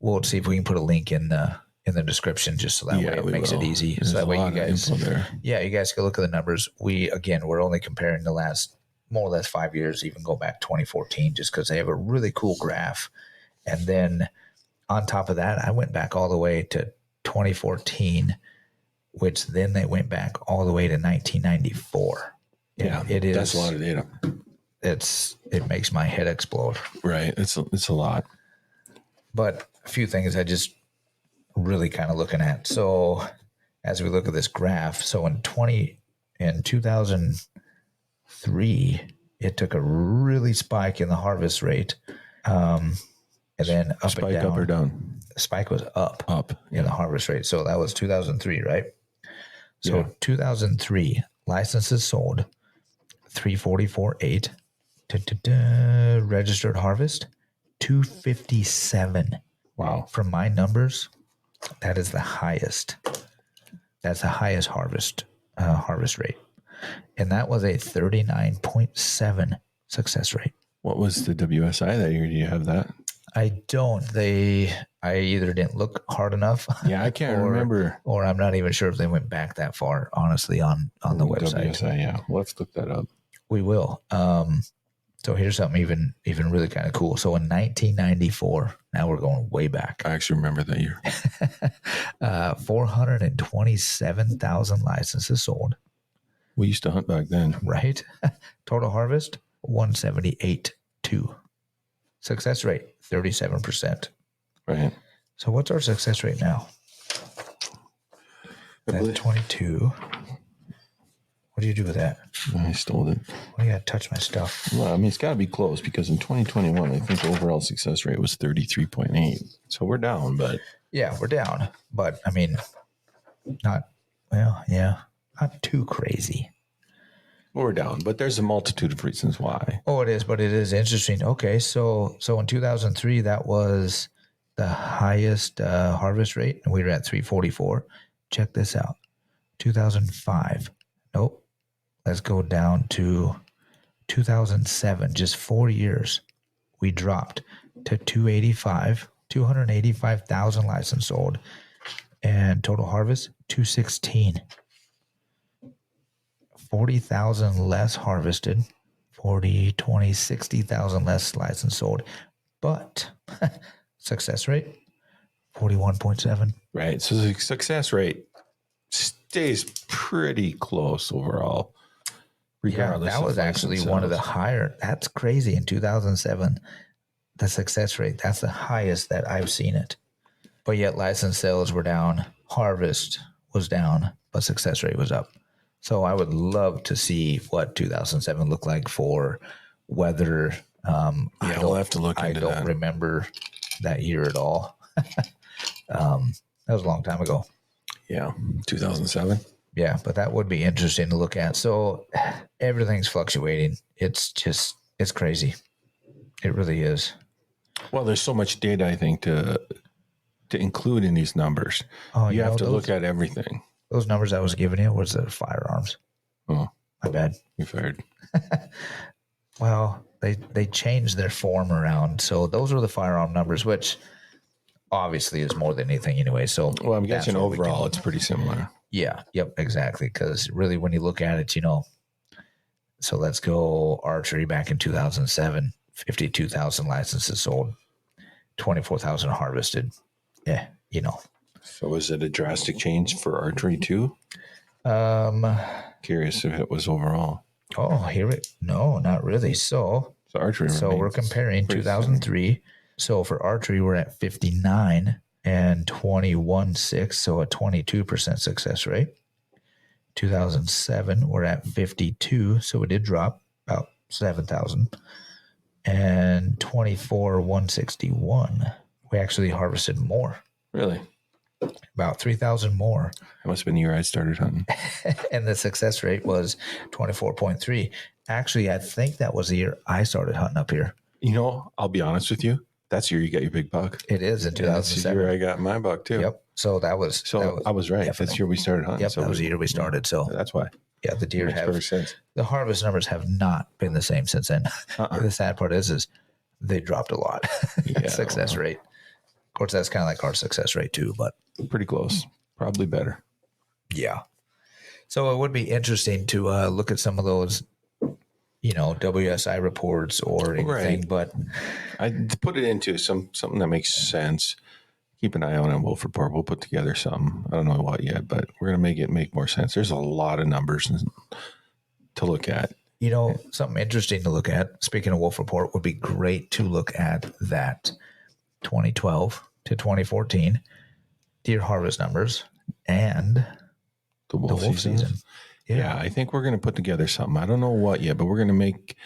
We'll see if we can put a link in the description just so that way it makes it easy. There's so that way you guys, you guys can look at the numbers. We're only comparing the last more or less 5 years, even go back 2014, just because they have a really cool graph. And then on top of that, I went back all the way to 2014, which then they went back all the way to 1994. Yeah, it is. That's a lot of data. It makes my head explode. Right. It's a lot. But a few things I just really kind of looking at. So as we look at this graph, so in 2003, it took a really spike in the harvest rate. And then up spike and down. Up or down? The spike was up in the harvest rate. So that was 2003, right? So 2003, licenses sold 344.8. Registered harvest 257. Wow. From my numbers, that is the highest. That's the highest harvest rate. And that was a 39.7 success rate. What was the WSI that year? Do you have that? I don't. I either didn't look hard enough. Yeah, I can't remember. Or I'm not even sure if they went back that far, honestly, on the website. WSI, yeah. Let's look that up. We will. So here's something even really kind of cool. So in 1994, now we're going way back. I actually remember that year. 427,000 licenses sold. We used to hunt back then. right? Total harvest 178.2. Success rate 37%. Right. So what's our success rate now? That's 22. What do you do with that? I stole it. Why do you gotta touch my stuff? Well, I mean, it's got to be close because in 2021, I think the overall success rate was 33.8. So we're down, but Yeah, we're down. But I mean, not too crazy. we're down. But there's a multitude of reasons why. Oh, it is, but it is interesting. Okay, so in 2003, that was the highest harvest rate, and we were at 344. Check this out. 2005. Nope. Let's go down to 2007. Just 4 years, we dropped to 285,000 license sold, and total harvest 216. 40,000 less harvested, 40, 20, 60,000 less license sold, but success rate 41.7. Right. So the success rate stays pretty close overall. Yeah, that was actually one of the higher. That's crazy. In 2007, the success rate, that's the highest that I've seen it. But yet license sales were down, harvest was down, but success rate was up. So I would love to see what 2007 looked like for weather. we'll have to look into that. I don't remember that year at all. That was a long time ago. Yeah, 2007. Yeah, but that would be interesting to look at. So everything's fluctuating. It's crazy. It really is. Well, there's so much data, I think, to include in these numbers. Oh, you have to look at everything. Those numbers I was giving you was the firearms. Oh, my bad. You're fired. Well, they changed their form around. So those were the firearm numbers, which obviously is more than anything anyway. So well, I'm guessing overall it's pretty similar. Yeah. Yep. Exactly. Because really, when you look at it, so let's go archery back in 2007, 52,000 licenses sold, 24,000 harvested. Yeah. So is it a drastic change for archery too? Curious if it was overall. Oh, no, not really. So archery. So we're comparing 2003. So for archery, we're at 59 and 21.6, so a 22% success rate. 2007, we're at 52, so it did drop about 7,000. And 24,161, we actually harvested more. Really? About 3,000 more. That must have been the year I started hunting. And the success rate was 24.3. Actually, I think that was the year I started hunting up here. I'll be honest with you. That's the year you got your big buck. It is in 2007. That's the year I got my buck too. Yep. So I was right. Definitely. That's the year we started hunting. Yep, that was the year we started. So that's why. Yeah, the deer makes perfect sense. The harvest numbers have not been the same since then. The sad part is they dropped a lot. Success rate. Of course, that's kind of like our success rate too, but pretty close. Probably better. Yeah. So it would be interesting to look at some of those, WSI reports or anything. Right. But I put it into something that makes sense. Keep an eye on Wolf.Report. We'll put together something. I don't know what yet, but we're going to make it make more sense. There's a lot of numbers to look at. Something interesting to look at, speaking of Wolf.Report, would be great to look at that 2012 to 2014 deer harvest numbers and the wolf season. Yeah, I think we're going to put together something. I don't know what yet, but we're going to make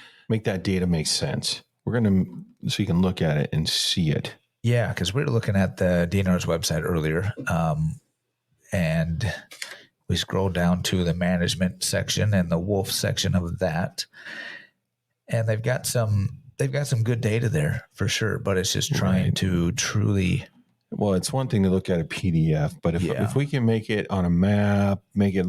that data make sense. We're going to, so you can look at it and see it. Yeah, because we were looking at the DNR's website earlier, and we scrolled down to the management section and the wolf section of that, and they've got some good data there for sure. But it's just trying to truly. Well, it's one thing to look at a PDF, but if we can make it on a map, make it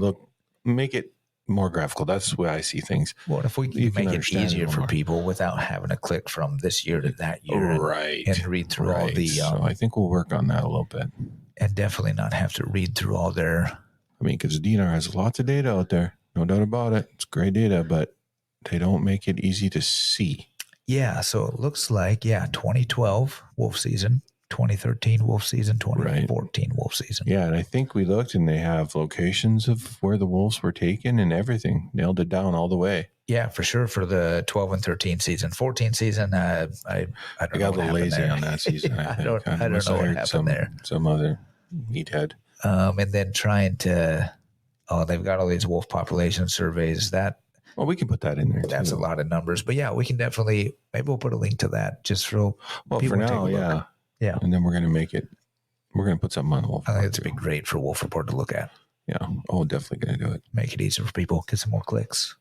more graphical. That's the way I see things. Well, if we can make it easier for people without having to click from this year to that year, and read through all the. So I think we'll work on that a little bit, and definitely not have to read through all their. Because DNR has lots of data out there, no doubt about it. It's great data, but they don't make it easy to see. Yeah, so it looks like 2012 wolf season, 2013 wolf season, 2014 wolf season. Yeah, and I think we looked and they have locations of where the wolves were taken and everything. Nailed it down all the way. Yeah, for sure. For the 12 and 13 season, 14 season, I don't I know got a what little lazy there. on that season. I think. don't know must have what heard happened there. Some other meathead. And then trying to, they've got all these wolf population surveys. Well, we can put that in there. That's too. a lot of numbers. But yeah, we can definitely, maybe we'll put a link to that just for Well, people for to take a now, look. yeah. Yeah. And then we're going to make it, we're going to put something on the Wolf. I think it's be great for Wolf.Report to look at. Yeah. Oh, definitely going to do it. Make it easier for people, get some more clicks.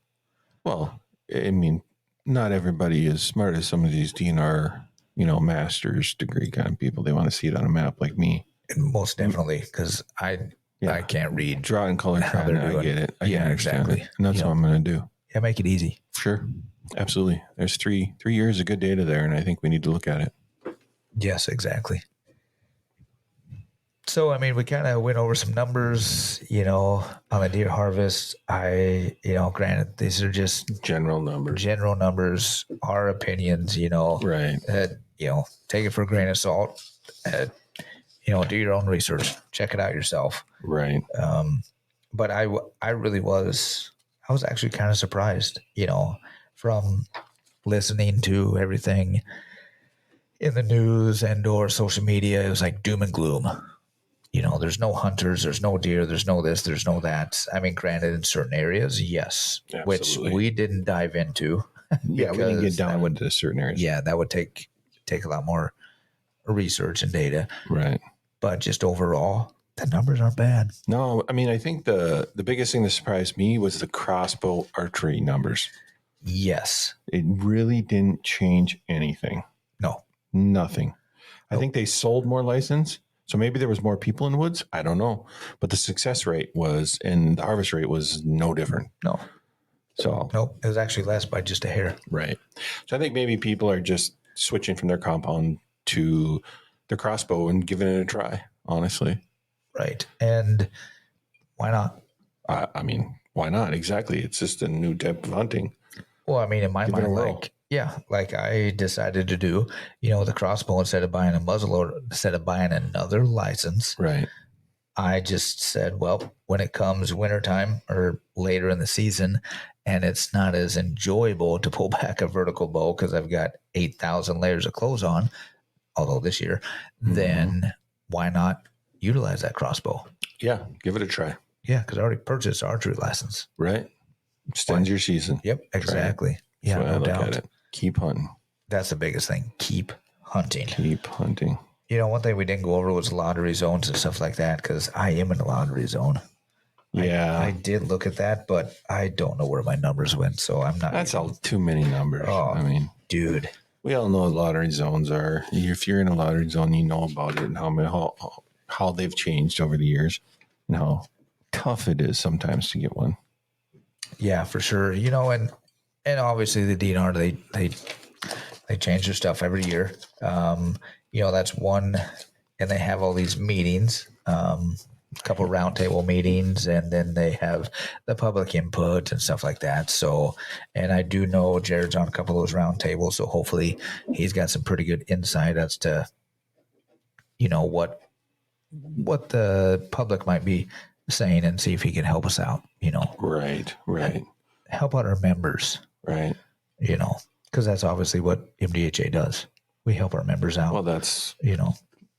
Well, I mean, not everybody is smart as some of these DNR, master's degree kind of people. They want to see it on a map like me. And most definitely, because I can't read. Draw and color how trend. they're I doing. get it. I Yeah, can understand exactly. it. And that's what I'm going to do. Yeah, make it easy. Sure. Absolutely. There's three years of good data there, and I think we need to look at it. Yes, exactly. So, I mean, we kind of went over some numbers, on the deer harvest. Granted, these are just General numbers. our opinions, Right. take it for a grain of salt. Do your own research, check it out yourself. Right. But I was actually kind of surprised, from listening to everything in the news and or social media. It was like doom and gloom. There's no hunters, there's no deer, there's no this, there's no that. I mean, granted, in certain areas, yes, Absolutely. which we didn't dive into. Yeah, we didn't get down into certain areas. Yeah, that would take a lot more research and data. Right. But just overall, the numbers aren't bad. No, I mean, I think the biggest thing that surprised me was the crossbow archery numbers. Yes. It really didn't change anything. No. Nothing. I think they sold more license. So maybe there was more people in the woods. I don't know. But the success rate and the harvest rate was no different. No. So. Nope. It was actually less by just a hair. Right. So I think maybe people are just switching from their compound to the crossbow and giving it a try, honestly. Right. And why not? I mean, why not? Exactly. It's just a new type of hunting. Well, I mean, in my mind, like I decided to do, the crossbow instead of buying a muzzleloader, instead of buying another license. Right. I just said, well, when it comes wintertime or later in the season, and it's not as enjoyable to pull back a vertical bow because I've got 8,000 layers of clothes on, although this year, then why not utilize that crossbow? Yeah. Give it a try. Yeah, because I already purchased archery license. Right. Extends your season. Yep, exactly. Yeah, no doubt. doubt. Keep hunting. That's the biggest thing. Keep hunting. Keep hunting. One thing we didn't go over was lottery zones and stuff like that because I am in a lottery zone. Yeah. I did look at that, but I don't know where my numbers went, so I'm not. That's all too many numbers. Oh, I mean, dude. We all know what lottery zones are. If you're in a lottery zone, you know about it and how they've changed over the years and how tough it is sometimes to get one. Yeah, for sure. And obviously the DNR, they change their stuff every year. That's one, and they have all these meetings, a couple roundtable meetings, and then they have the public input and stuff like that. So, and I do know Jared's on a couple of those roundtables, so hopefully he's got some pretty good insight as to, what the public might be saying and see if he can help us out, Right. help out our members. Right. Because that's obviously what MDHA does. We help our members out. Well, that's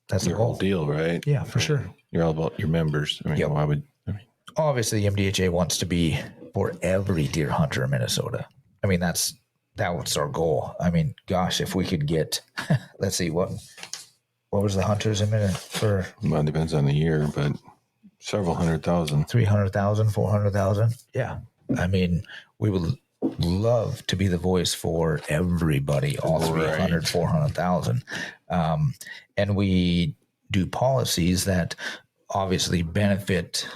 that's the your goal. whole deal, right? Yeah, for sure. You're all about your members. I mean, Yep. Obviously, MDHA wants to be for every deer hunter in Minnesota. I mean, that's our goal. I mean, gosh, if we could get, let's see, what was the hunters in minute for? Well, it depends on the year, but several 100,000. 300,000, 400,000. Yeah. I mean, we would love to be the voice for everybody, all 300, 400,000. And we do policies that obviously benefit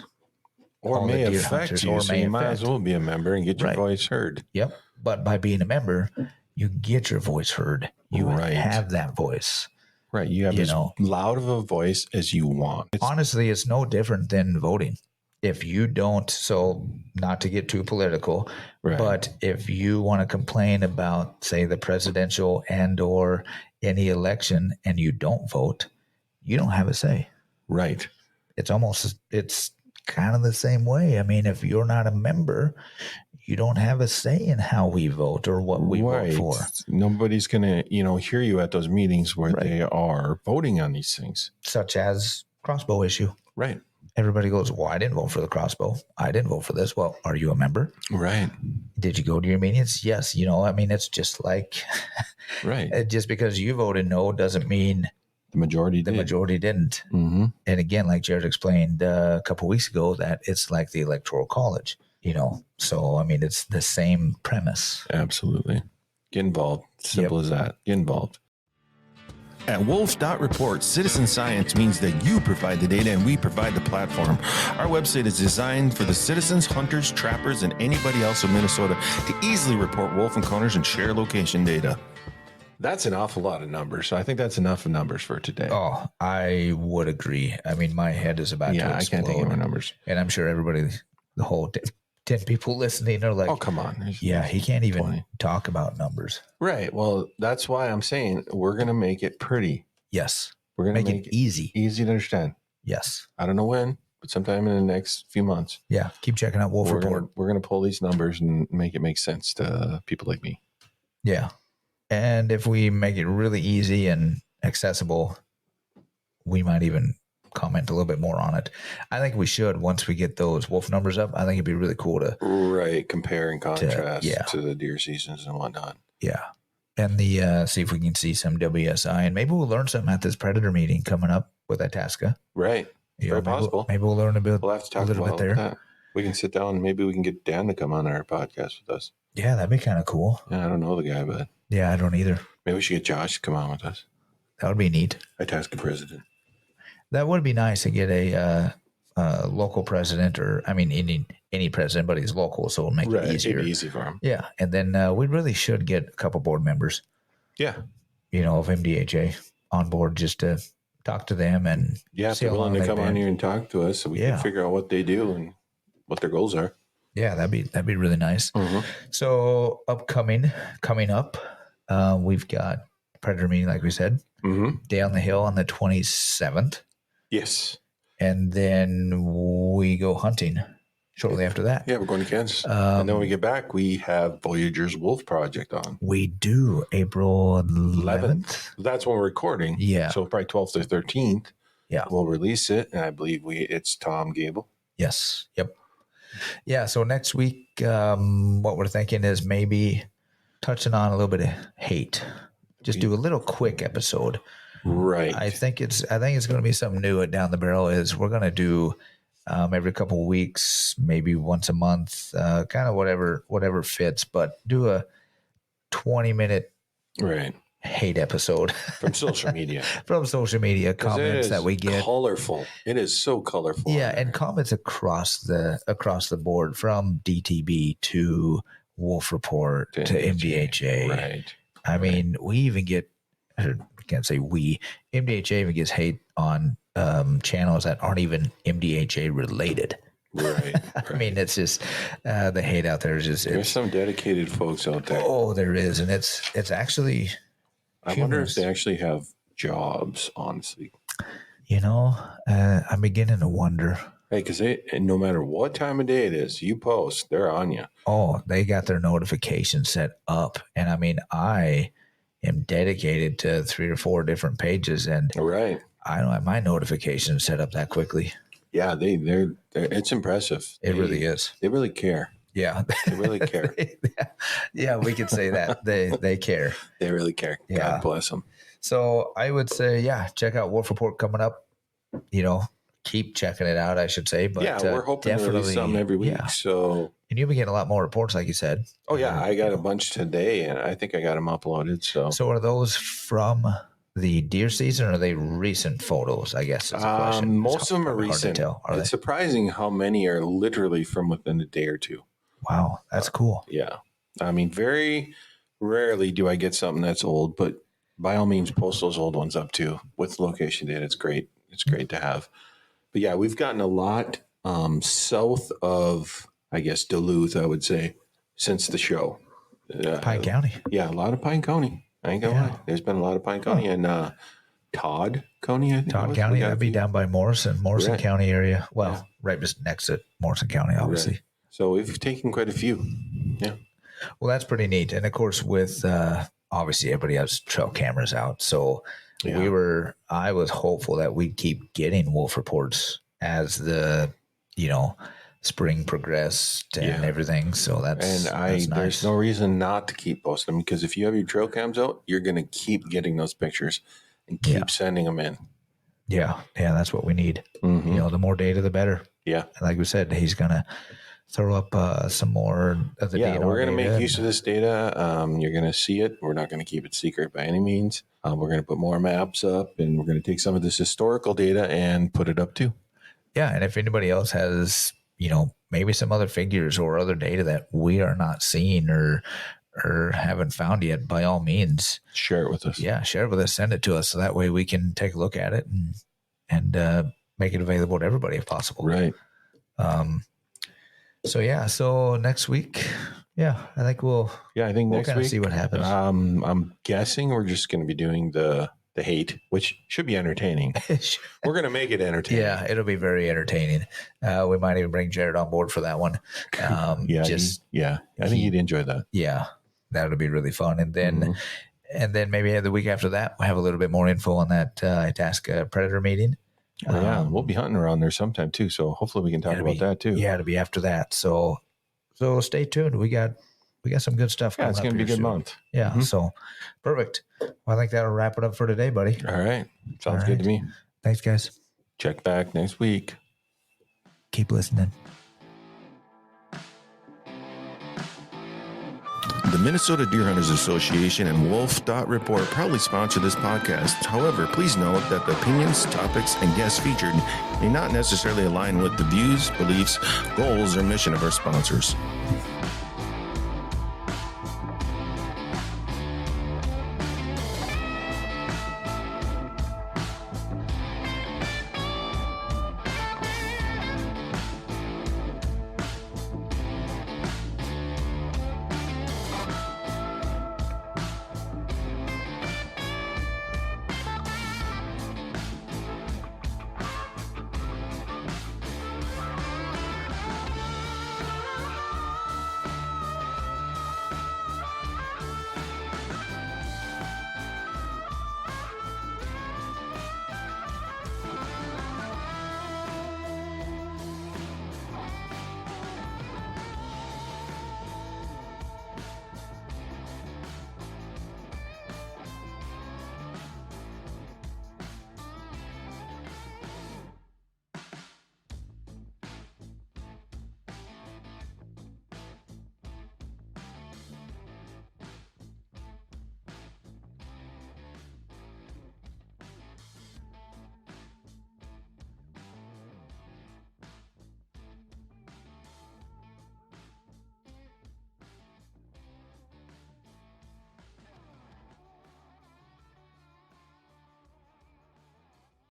or may affect you, so you might as well be a member and get your voice heard. Yep. But by being a member, you get your voice heard. You have that voice. Right. You have as loud of a voice as you want. Honestly, it's no different than voting. If you don't, so not to get too political, but if you want to complain about, say, the presidential and or any election and you don't vote, you don't have a say. Right. It's kind of the same way. I mean, if you're not a member, you don't have a say in how we vote or what we vote for. Nobody's going to, hear you at those meetings where Right. they are voting on these things. Such as crossbow issue. Right. Everybody goes, well, I didn't vote for the crossbow. I didn't vote for this. Well, are you a member? Right. Did you go to your meetings? Yes. It's just like, right. Just because you voted no doesn't mean the majority didn't. Mm-hmm. And again, like Jared explained a couple of weeks ago, that it's like the Electoral College, So, it's the same premise. Absolutely. Get involved. Simple as that. Get involved. At Wolf.Report, citizen science means that you provide the data and we provide the platform. Our website is designed for the citizens, hunters, trappers, and anybody else in Minnesota to easily report wolf encounters and share location data. That's an awful lot of numbers. So I think that's enough of numbers for today. Oh, I would agree. My head is about to explode. I can't take any more numbers. And I'm sure everybody, the whole 10 people listening are like, oh, come on. He can't even 20. Talk about numbers. Right. Well, that's why I'm saying we're going to make it pretty. Yes. We're going to make it easy. Easy to understand. Yes. I don't know when, but sometime in the next few months. Yeah. Keep checking out Wolf.Report. We're going to pull these numbers and make it make sense to people like me. Yeah. And if we make it really easy and accessible, we might even comment a little bit more on it. I think we should, once we get those wolf numbers up. I think it'd be really cool to compare and contrast to the deer seasons and whatnot. Yeah. And see if we can see some WSI, and maybe we'll learn something at this predator meeting coming up with Itasca. Right. Very possible. Maybe we'll learn a bit. We'll have to talk a little bit there. That. We can sit down and maybe we can get Dan to come on our podcast with us. Yeah, that'd be kind of cool. Yeah, I don't know the guy, but yeah, I don't either. Maybe we should get Josh to come on with us. That would be neat. Itasca president. That would be nice to get a local president, or any president, but he's local, so it'll make it easier. It'd be easy for him. Yeah, and then we really should get a couple board members. Yeah, of MDHA on board just to talk to them and if they're willing to come on here and talk to us, so we can figure out what they do and what their goals are. Yeah, that'd be really nice. Mm-hmm. So coming up, we've got predator meeting, like we said, day on the hill on the 27th. Yes. And then we go hunting shortly after that. Yeah, we're going to Kansas. And then when we get back, we have Voyager's Wolf Project on. We do, April 11th. That's when we're recording. Yeah. So probably 12th or 13th. Yeah. We'll release it. And I believe it's Tom Gable. Yes. Yep. Yeah. So next week, what we're thinking is maybe touching on a little bit of hate. Just do a little quick episode. Right. I think it's going to be something new at Down the Barrel. Is we're going to do every couple of weeks, maybe once a month, kind of whatever fits, but do a 20-minute hate episode from social media. Comments that we get. Colorful. It is so colorful. Yeah, and comments across the board, from DTB to Wolf.Report to MDHA. Right. I mean, we even get, I can't say we, MDHA even gets hate on channels that aren't even MDHA related. Right. I mean, it's just the hate out there is just. There's some dedicated folks out there. Oh, there is, and it's actually. I wonder if they actually have jobs. Honestly, I'm beginning to wonder. Hey, because no matter what time of day it is, you post, they're on you. Oh, they got their notifications set up, and I am dedicated to 3 or 4 different pages, and I don't have my notifications set up that quickly. Yeah, they're it's impressive. It really is. They really care. Yeah, they really care. Yeah, we could say that they care. They really care. Yeah. God bless them. So I would say, check out Wolf.Report coming up. Keep checking it out, I should say. But we're hoping to release something every week. Yeah. So, and you'll be getting a lot more reports, like you said. Oh yeah, I got a bunch today, and I think I got them uploaded. So are those from the deer season, or are they recent photos? I guess is a question. Most of them are recent. It's surprising how many are literally from within a day or two. Wow, that's cool. Yeah, I mean, very rarely do I get something that's old, but by all means, post those old ones up too with location data. It's great. It's great to have. But yeah, we've gotten a lot south of, I guess, Duluth, I would say, since the show. Pine County. Yeah, a lot of Pine County. I ain't gonna lie. There's been a lot of Pine County, and Todd County, I think. Todd County, that'd be down by Morrison Right. County area. Well, Yeah. right just next to Morrison County, obviously. Right. So we've taken quite a few. Yeah. Well, that's pretty neat. And of course, with obviously everybody has trail cameras out, so Yeah. I was hopeful that we'd keep getting wolf reports as the spring progressed and everything. So that's nice. There's no reason not to keep posting them, because if you have your trail cams out, you're going to keep getting those pictures and keep sending them in. Yeah, that's what we need. Mm-hmm. The more data, the better. Yeah. And like we said, he's gonna throw up some more of the DNR we're going to data make use of this data. You're going to see it. We're not going to keep it secret by any means. We're going to put more maps up, and we're going to take some of this historical data and put it up too. Yeah, and if anybody else has, maybe some other figures or other data that we are not seeing or haven't found yet, by all means, share it with us. Yeah, share it with us. Send it to us so that way we can take a look at it and make it available to everybody if possible. Right. So next week, I think I think next week see what happens. I'm guessing we're just going to be doing the hate, which should be entertaining. We're going to make it entertaining. Yeah, it'll be very entertaining. We might even bring Jared on board for that one. I think he'd enjoy that. Yeah, that'll be really fun. And then maybe the week after that, we'll have a little bit more info on that Itasca Predator meeting. We'll be hunting around there sometime too, so hopefully we can talk about that too. Yeah, it'll be after that. So stay tuned. We got some good stuff. Yeah, it's going to be a good month. Yeah, so perfect. Well, I think that'll wrap it up for today, buddy. All right, sounds good to me. Thanks, guys. Check back next week. Keep listening. The Minnesota Deer Hunters Association and Wolf.Report proudly sponsor this podcast. However, please note that the opinions, topics, and guests featured may not necessarily align with the views, beliefs, goals, or mission of our sponsors.